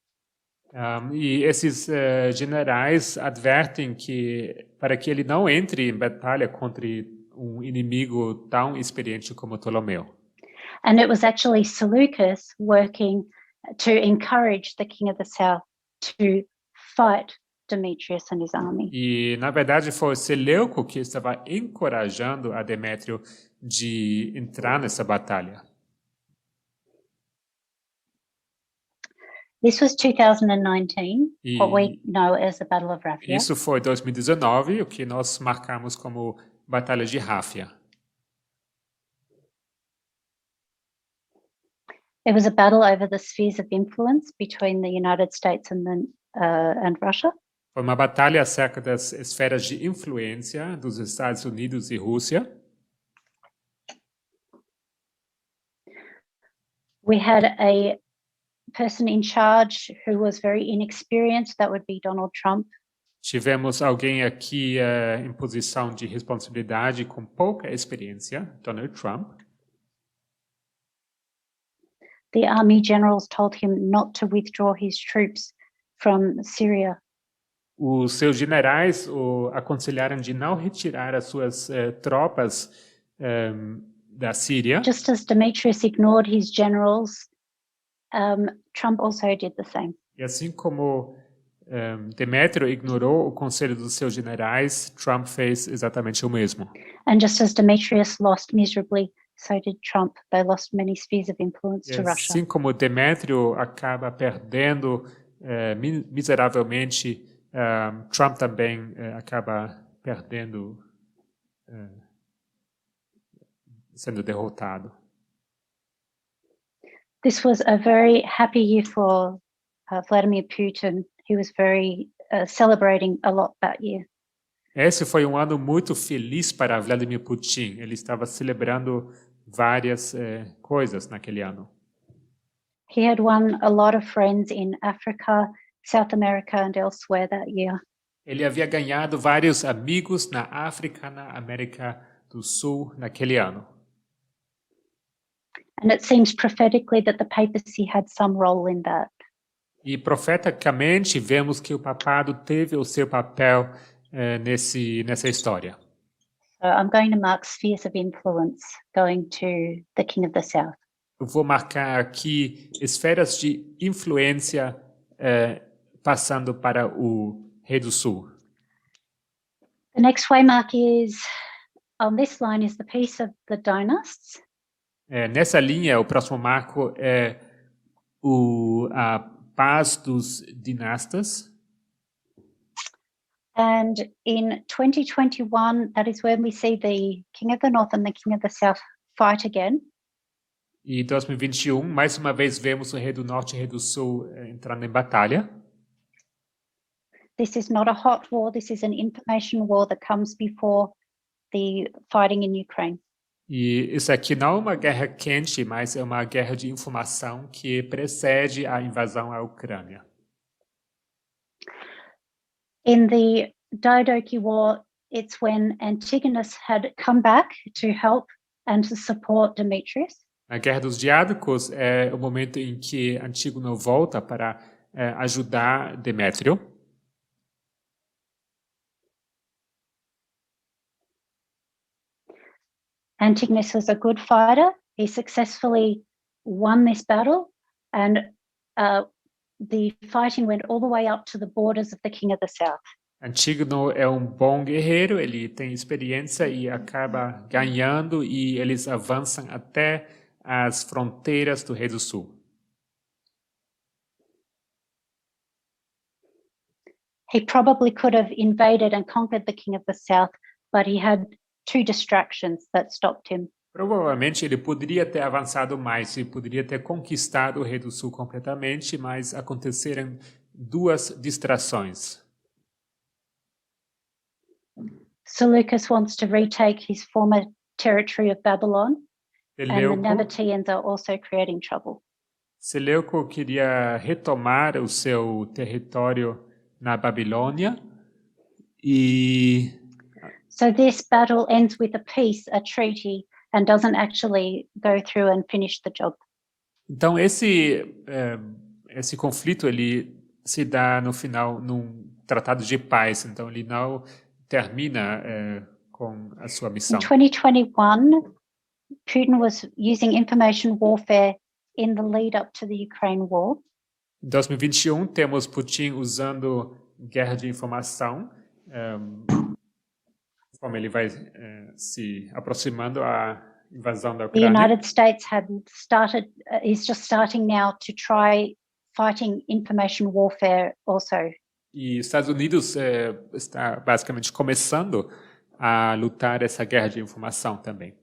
E esses generais advertem que para que ele não entre em batalha contra um inimigo tão experiente como Ptolomeu. And it was actually Seleucus working to encourage the king of the south to fight Demetrius and his army. E na verdade foi Seleuco que estava encorajando a Demétrio de entrar nessa batalha. This was 2019, what we know as the Battle of Raphia. Isso foi 2019, o que nós marcamos como Batalha de Ráfia. It was a battle over the spheres of influence between the United States and Russia. Foi uma batalha acerca das esferas de influência dos Estados Unidos e Rússia. We had a person in charge who was very inexperienced, that would be Donald Trump. Tivemos alguém aqui em posição de responsabilidade com pouca experiência, Donald Trump. The army generals told him not to withdraw his troops from Syria. Os seus generais o aconselharam de não retirar as suas tropas da Síria. Just as Demetrius ignored his generals, Trump also did the same. E assim como Demétrio ignorou o conselho dos seus generais, Trump fez exatamente o mesmo. And just as Demetrius lost miserably, so did Trump. They lost many spheres of influence to Russia. Assim como Demétrio acaba perdendo miseravelmente, Trump também acaba perdendo, sendo derrotado. This was a very happy year for Vladimir Putin. He was very celebrating a lot that year. Esse foi um ano muito feliz para Vladimir Putin. Ele estava celebrando várias coisas naquele ano. He had won a lot of friends in Africa, South America and elsewhere that year. Ele havia ganhado vários amigos na África, na América do Sul naquele ano. And it seems prophetically that the papacy had some role in that. E profeticamente vemos que o papado teve o seu papel nessa história. So I'm going to mark spheres of influence going to the King of the South. Eu vou marcar aqui esferas de influência passando para o Rei do Sul. The next waymark is, on this line, is the peace of the dynasts. Nessa linha, o próximo marco é a paz dos dinastas. And in 2021, that is when we see the King of the North and the King of the South fight again. E em 2021, mais uma vez, vemos o Rei do Norte e o Rei do Sul entrando em batalha. This is not a hot war. This is an information war that comes before the fighting in Ukraine. E isso aqui não é uma guerra quente, mas é uma guerra de informação que precede a invasão à Ucrânia. In the Diadochi War, it's when Antigonus had come back to help and to support Demetrius. A Guerra dos Diádocos é o momento em que Antígono volta para ajudar Demétrio. Antigonus was a good fighter. He successfully won this battle, and the fighting went all the way up to the borders of the King of the South. Antígono é um bom guerreiro, ele tem experiência e acaba ganhando, e eles avançam até as fronteiras do Rei do Sul. He probably could have invaded and conquered the King of the South, but he had two distractions that stopped him. Provavelmente ele poderia ter avançado mais, ele poderia ter conquistado o Rei do Sul completamente, mas aconteceram duas distrações. Seleucus wants to retake his former territory of Babylon, and the Nabateans are also creating trouble. Seleuco queria retomar o seu território na Babilônia e so this battle ends with a peace, a treaty, and doesn't actually go through and finish the job. Então esse conflito ele se dá no final num tratado de paz, então ele não termina com a sua missão. In 2021, Putin was using information warfare in the lead up to the Ukraine war. Em 2021 temos Putin usando guerra de informação, como ele vai se aproximando à invasão da The Ucrânia. United States is just starting now to try fighting information warfare also. E Estados Unidos está basicamente começando a lutar essa guerra de informação também.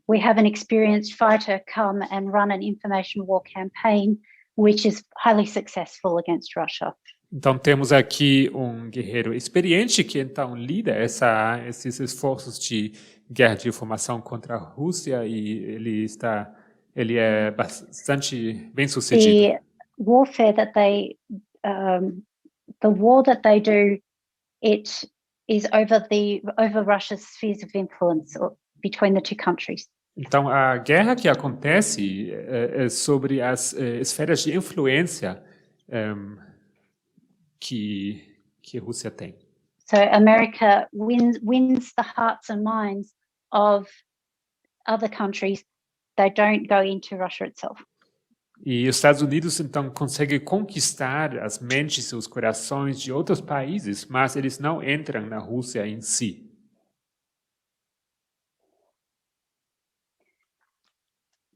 we have an experienced fighter come and run an information war campaign, which is highly successful against Russia. Então temos aqui um guerreiro experiente que então lida esses esforços de guerra de informação contra a Rússia e ele é bastante bem sucedido. The warfare that the war that they do, it is over Russia's spheres of influence between the two countries. Então a guerra que acontece é sobre as esferas de influência que a Rússia tem. So America wins the hearts and minds of other countries. They don't go into Russia itself. E os Estados Unidos então conseguem conquistar as mentes e os corações de outros países, mas eles não entram na Rússia em si.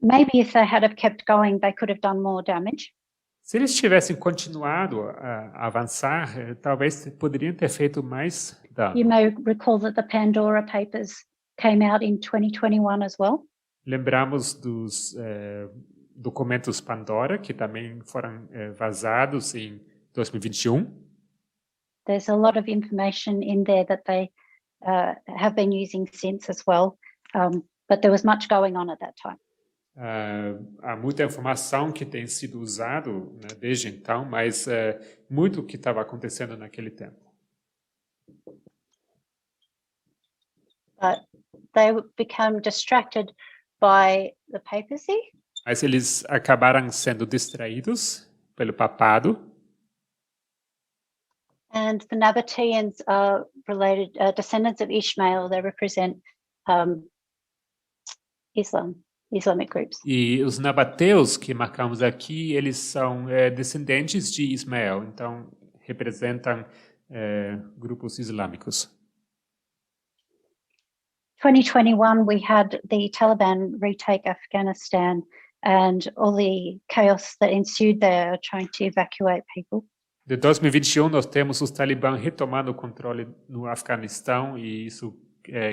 Maybe if they had have kept going, they could have done more damage. Se eles tivessem continuado a avançar, talvez poderiam ter feito mais dano. You may recall that the Pandora Papers came out in 2021 as well. Lembramos dos documentos Pandora, que também foram vazados em 2021. There's a lot of information in there that they have been using since as well, but there was much going on at that time. Há muita informação que tem sido usado, né, desde então, mas muito que estava acontecendo naquele tempo. But they become distracted by the papacy. Mas eles acabaram sendo distraídos pelo papado. And the Nabateans are related descendants of Ishmael. They represent Islamic groups. E os nabateus que marcamos aqui, eles são descendentes de Ismael, então representam grupos islâmicos. 2021, we had the Taliban retake Afghanistan and all the chaos that ensued there, trying to evacuate people. De 2021, nós temos os talibãs retomando o controle no Afeganistão e isso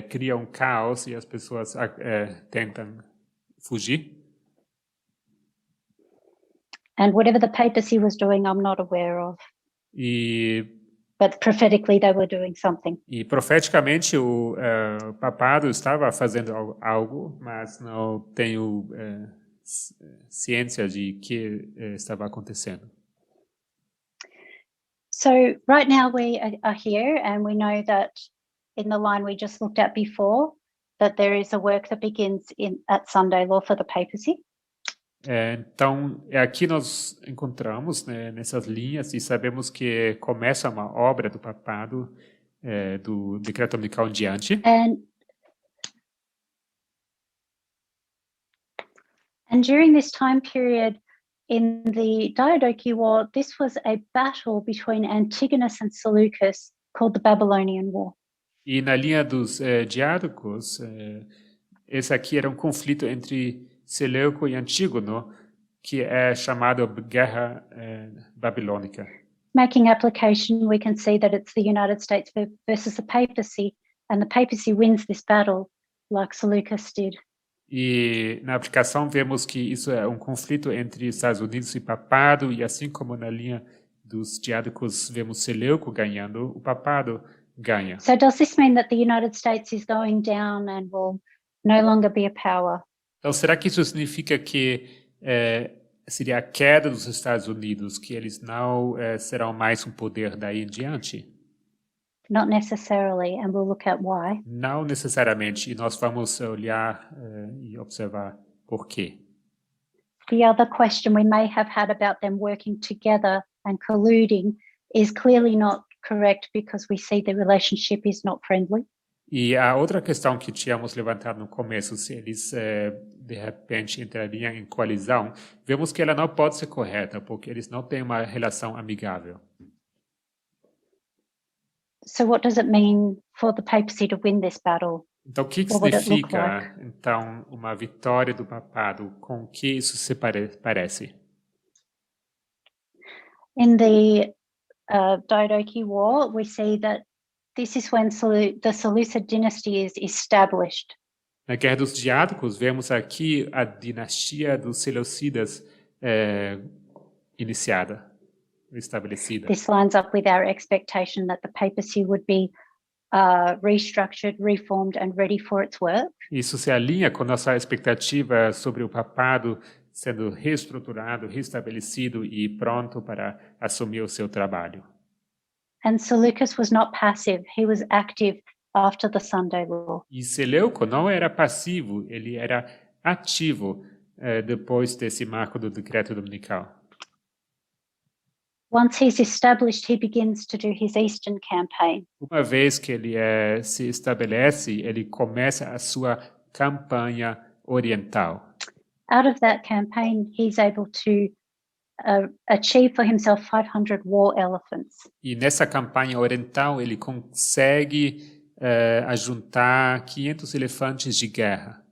cria um caos e as pessoas tentam fugir. And whatever the papacy was doing, I'm not aware of. But prophetically, they were doing something. E profeticamente o papado estava fazendo algo, mas não tenho ciência de que estava acontecendo. So right now we are here, and we know that in the line we just looked at before, that there is a work that begins at Sunday Law for the papacy. Então, aqui nós encontramos, né, nessas linhas e sabemos que começa uma obra do papado do decreto dominical em diante. And during this time period in the Diadochi War, this was a battle between Antigonus and Seleucus called the Babylonian War. E na linha dos diádocos, esse aqui era um conflito entre Seleuco e Antígono, que é chamado Guerra Babilônica. Making application, we can see that it's the United States versus the papacy, and the papacy wins this battle like Seleucus did. E na aplicação vemos que isso é um conflito entre Estados Unidos e papado, e assim como na linha dos diádocos vemos Seleuco ganhando, o papado ganha. So does this mean that the United States is going down and will no longer be a power? Então, será que isso significa que seria a queda dos Estados Unidos, que eles não serão mais um poder daí em diante? Not necessarily, and we'll look at why. Não necessariamente, e nós vamos olhar e observar por quê. The other question we may have had about them working together and colluding is clearly not correct, because we see the relationship is not friendly. E a outra questão que tínhamos levantado no começo, se eles de repente entrariam em coalizão, vemos que ela não pode ser correta, porque eles não têm uma relação amigável. So what does it mean for the papacy to win this battle? Então, o que significa, então, uma vitória do papado? Com que isso se parece? In the Diadochi War, we see that this is when the Seleucid dynasty is established. Na Guerra dos Diádocos, vemos aqui a dinastia dos Seleucidas iniciada, estabelecida. This lines up with our expectation that the papacy would be restructured, reformed, and ready for its work. Isso se alinha com nossa expectativa sobre o papado sendo reestruturado, restabelecido e pronto para assumir o seu trabalho. And Seleucus was not passive, he was active after the Sunday Law. E Seleuco não era passivo, ele era ativo depois desse marco do decreto dominical. Once he's established, he begins to do his Eastern campaign. Uma vez que ele se estabelece, ele começa a sua campanha oriental. Out of that campaign, he's able to achieve for himself 500 war elephants. E nessa campanha oriental, ele consegue ajuntar 500 elefantes de guerra.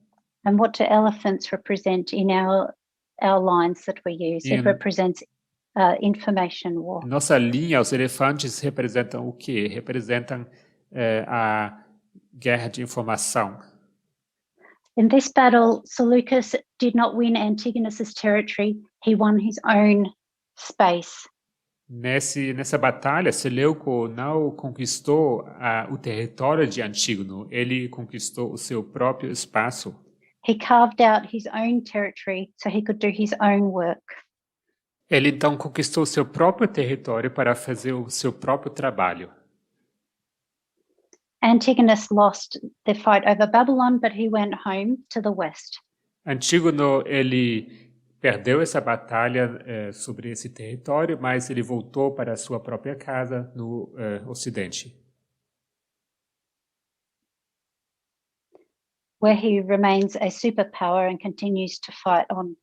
And what do elephants represent in our lines that we use? It represents information war. Nossa linha, os elefantes representam o quê? Representam a guerra de informação. In this battle, Seleucus did not win Antigonus's territory, he won his own space. Nessa batalha, Seleuco não conquistou o território de Antígono, ele conquistou o seu próprio espaço. He carved out his own territory so he could do his own work. Ele então conquistou o seu próprio território para fazer o seu próprio trabalho. Antigonus lost the fight over Babylon, but he went home to the west. Antígono, ele perdeu essa batalha sobre esse território, mas ele voltou para a sua própria casa no ocidente. Where he remains a superpower and continues to fight on.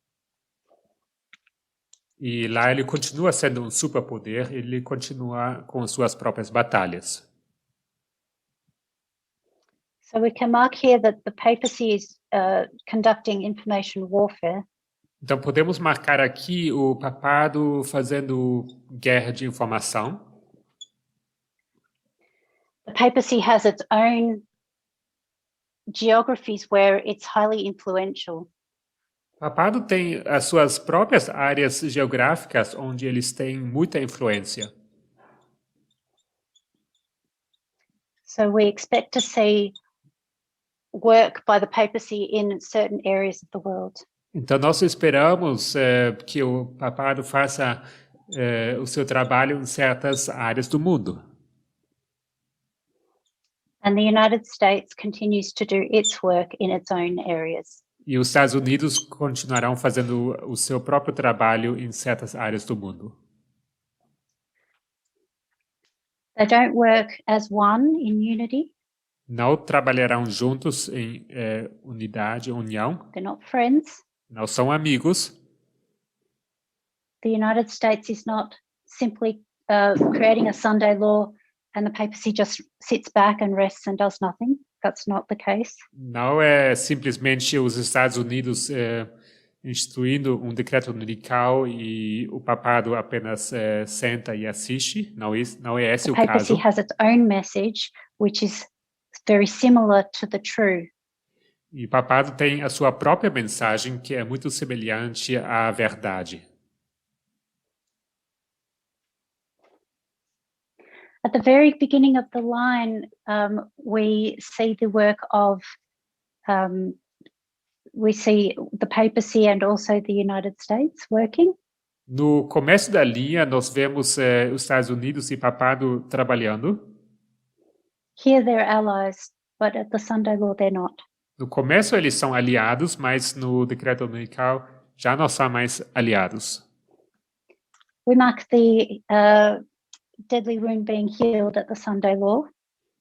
E lá ele continua sendo um superpoder, ele continua com suas próprias batalhas. So we can mark here that the papacy is conducting information warfare. Então podemos marcar aqui o papado fazendo guerra de informação. The papacy has its own geographies where it's highly influential. O papado tem as suas próprias áreas geográficas onde eles têm muita influência. So we expect to see work by the papacy in certain areas of the world. Então nós esperamos que o papado faça o seu trabalho em certas áreas do mundo. And the United States continues to do its work in its own areas. E os Estados Unidos continuarão fazendo o seu próprio trabalho em certas áreas do mundo. They don't work as one in unity. Não trabalharão juntos em unidade, união. They're not friends. Não são amigos. The United States is not simply creating a Sunday law and the papacy just sits back and rests and does nothing. That's not the case. Não é simplesmente os Estados Unidos instituindo um decreto dominical e o papado apenas senta e assiste. Não é esse o caso. The papacy has its own message, which is very similar to the true. E o papado tem a sua própria mensagem que é muito semelhante à verdade. At the very beginning of the line, we see the work of, we see the papacy and also the United States working. No começo da linha, nós vemos os Estados Unidos e papado trabalhando. Here they're allies, but at the Sunday law they're not. No começo eles são aliados, mas no decreto dominical já não são mais aliados. We mark the deadly wound being healed at the Sunday law.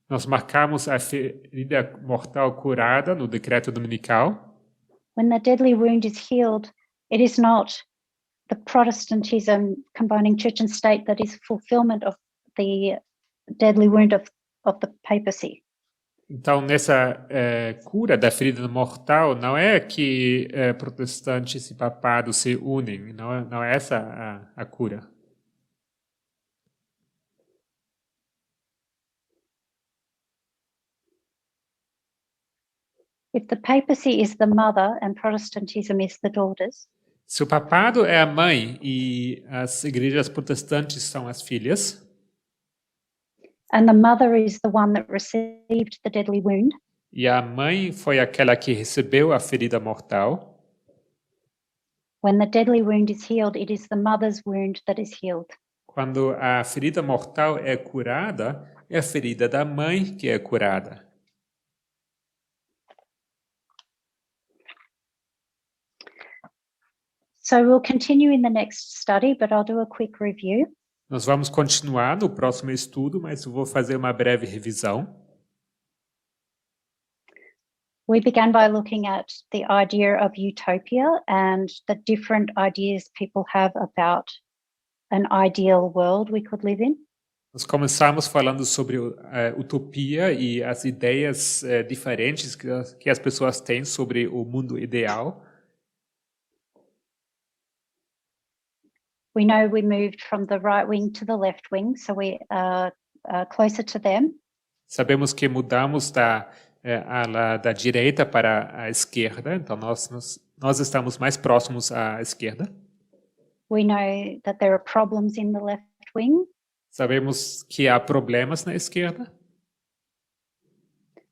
Nós marcamos a ferida mortal curada no decreto dominical. When the deadly wound is healed, it is not the Protestantism combining church and state that is fulfillment of the deadly wound of the papacy. Então, nessa cura da ferida mortal, não é que protestantes e papado se unem, não é essa a cura. If the papacy is the mother and Protestantism is the daughters, Se o papado é a mãe e as igrejas protestantes são as filhas, and the mother is the one that received the deadly wound, e a mãe foi aquela que recebeu a ferida mortal, when the deadly wound is healed, it is the mother's wound that is healed. quando a ferida mortal é curada, é a ferida da mãe que é curada. So we'll continue in the next study, but I'll do a quick review. Nós vamos continuar no próximo estudo, mas eu vou fazer uma breve revisão. We began by looking at the idea of utopia and the different ideas people have about an ideal world we could live in. Nós começamos falando sobre utopia e as ideias diferentes que as pessoas têm sobre o mundo ideal. We know we moved from the right wing to the left wing, so we are closer to them. Sabemos que mudamos da ala da direita para a esquerda, então nós estamos mais próximos à esquerda. We know that there are problems in the left wing. Sabemos que há problemas na esquerda.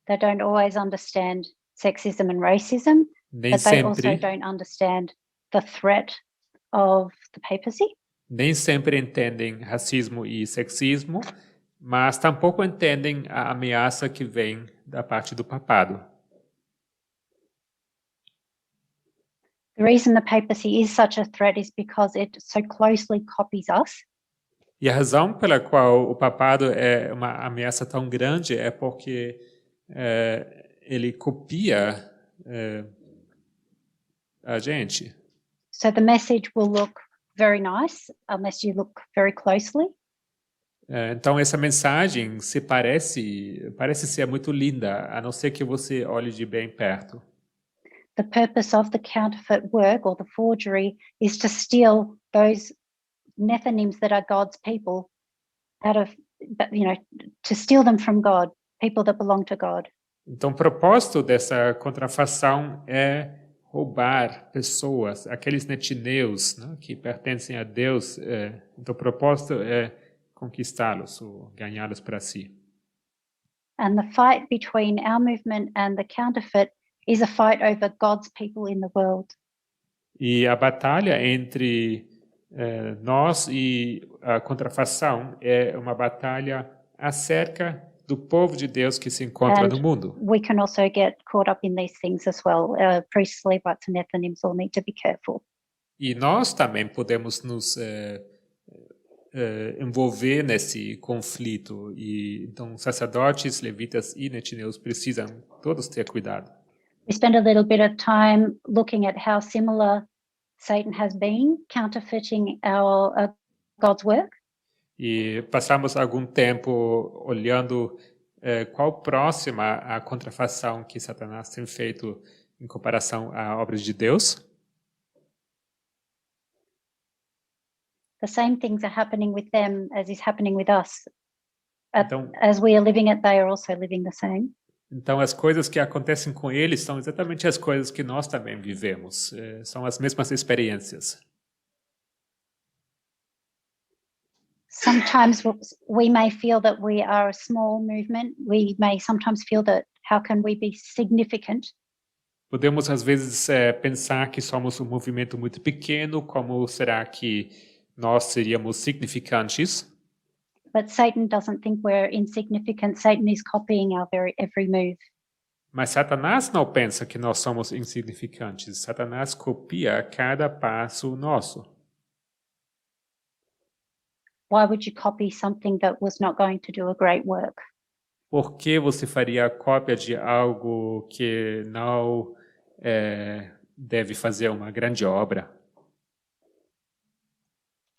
They don't always understand sexism and racism, Nem but they also sempre, don't understand the threat of the papacy. nem sempre entendem racismo e sexismo, mas tampouco entendem a ameaça que vem da parte do papado. The reason the papacy is such a threat is because it so closely copies us. E a razão pela qual o papado é uma ameaça tão grande é porque ele copia a gente. So the message will look very nice unless you look very closely. Então essa mensagem parece ser muito linda, a não ser que você olhe de bem perto. The purpose of the counterfeit work or the forgery is to steal those Nethinims that are God's people out of, to steal them from God, people that belong to God. Então o propósito dessa contrafação é roubar pessoas, aqueles netineus, né, que pertencem a Deus. Então o propósito é conquistá-los ou ganhá-los para si. And the fight between our movement and the counterfeit is a fight over God's people in the world. E a batalha entre nós e a contrafação é uma batalha acerca do povo de Deus que se encontra no mundo. We can also get caught up in these things as well. Priests, Levites, and Nethinims all need to be careful. E nós também podemos nos envolver nesse conflito. E então sacerdotes, levitas e netineus precisam todos ter cuidado. We spend a little bit of time looking at how similar Satan has been counterfeiting our God's work. E passamos algum tempo olhando qual próxima a contrafação que Satanás tem feito em comparação a obras de Deus. The same things are happening with them as is happening with us. Então, as we are living it, they are also living the same. Então, as coisas que acontecem com eles são exatamente as coisas que nós também vivemos. São as mesmas experiências. Sometimes we may feel that we are a small movement. We may sometimes feel that how can we be significant? Podemos, às vezes, pensar que somos um movimento muito pequeno. Como será que nós seríamos significantes? But Satan doesn't think we're insignificant. Satan is copying our every move. Mas Satanás não pensa que nós somos insignificantes. Satanás copia cada passo nosso. Why would you copy something that was not going to do a great work? Por que você faria cópia de algo que não deve fazer uma grande obra?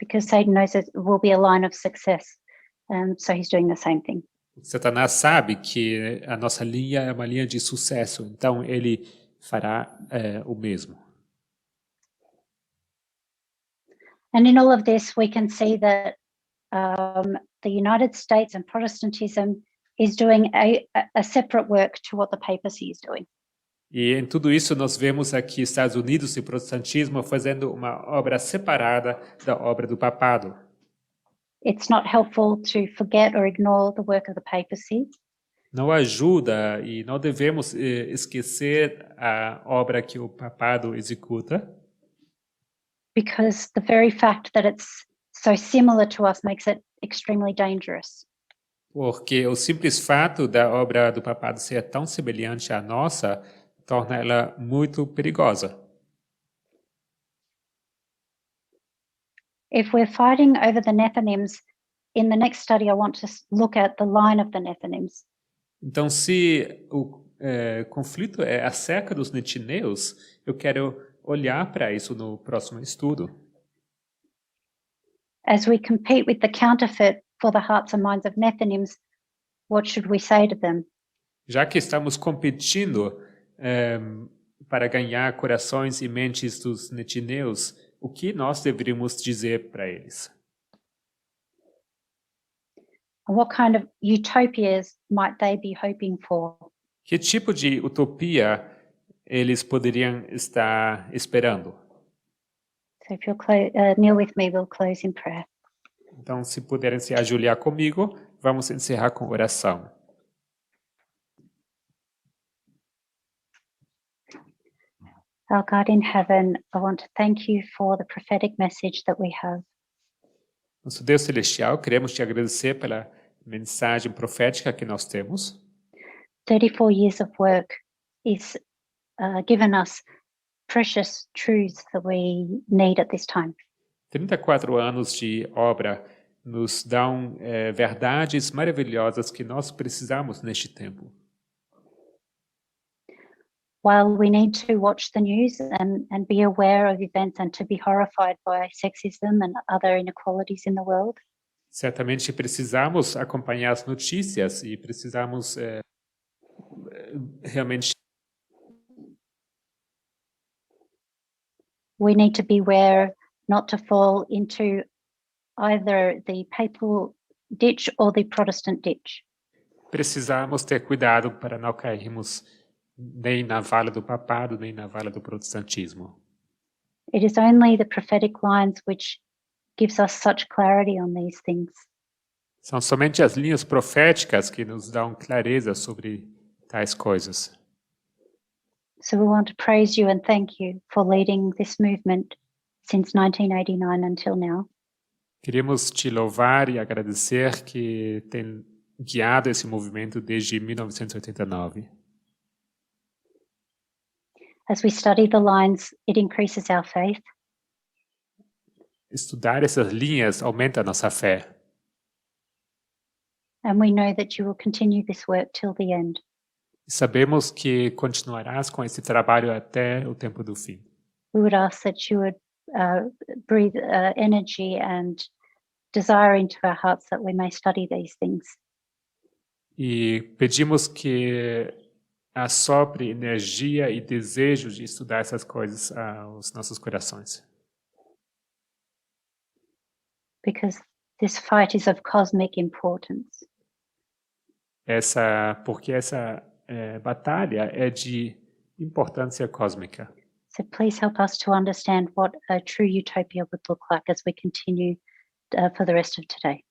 Because Satan knows it will be a line of success. So he's doing the same thing. Satanás sabe que a nossa linha é uma linha de sucesso, então ele fará o mesmo. And in all of this, we can see that the United States and Protestantism is doing a separate work to what the papacy is doing. E em tudo isso nós vemos aqui Estados Unidos e o protestantismo fazendo uma obra separada da obra do papado. It's not helpful to forget or ignore the work of the papacy, Não ajuda e não devemos esquecer a obra que o papado executa, because the very fact that it's so similar to us makes it extremely dangerous. porque o simples fato da obra do papado ser tão semelhante à nossa torna ela muito perigosa. If we're fighting over the Nephilims, in the next study I want to look at the line of the Nephilims. Então, se o conflito é acerca dos netineus, eu quero olhar para isso no próximo estudo. As we compete with the counterfeit for the hearts and minds of Nephilims, what should we say to them? Já que estamos competindo para ganhar corações e mentes dos netineus, o que nós deveríamos dizer para eles? And what kind of utopias might they be hoping for? Que tipo de utopia eles poderiam estar esperando? So if you'll kneel with me, we'll close in prayer. Então, se puderem se ajoelhar comigo, vamos encerrar com oração. Our God in heaven, I want to thank you for the prophetic message that we have. Nosso Deus Celestial, queremos te agradecer pela mensagem profética que nós temos. 34 years of work is given us precious truths that we need at this time. 34 anos de obra nos dão verdades maravilhosas que nós precisamos neste tempo. While we need to watch the news and be aware of events and to be horrified by sexism and other inequalities in the world, Certamente precisamos acompanhar as notícias e precisamos realmente. we need to beware not to fall into either the papal ditch or the Protestant ditch. Precisamos ter cuidado para não cairmos nem na vala do papado, nem na vala do protestantismo. It is only the prophetic lines which gives us such clarity on these things. São somente as linhas proféticas que nos dão clareza sobre tais coisas. So we want to praise you and thank you for leading this movement since 1989 until now. Queremos te louvar e agradecer que tem guiado esse movimento desde 1989. As we study the lines, it increases our faith. Estudar essas linhas aumenta a nossa fé. And we know that you will continue this work till the end. Sabemos que continuarás com esse trabalho até o tempo do fim. We would ask that you would breathe energy and desire into our hearts that we may study these things. E pedimos que assopre energia e desejo de estudar essas coisas aos nossos corações. Because this fight is of cosmic importance. Porque essa batalha é de importância cósmica. So please help us to understand what a true utopia would look like as we continue for the rest of today.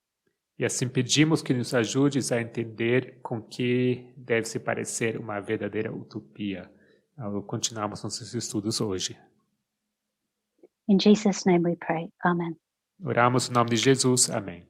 E assim pedimos que nos ajudes a entender com que deve se parecer uma verdadeira utopia ao continuarmos nossos estudos hoje. In Jesus' name we pray. Amen. Oramos em nome de Jesus. Amém.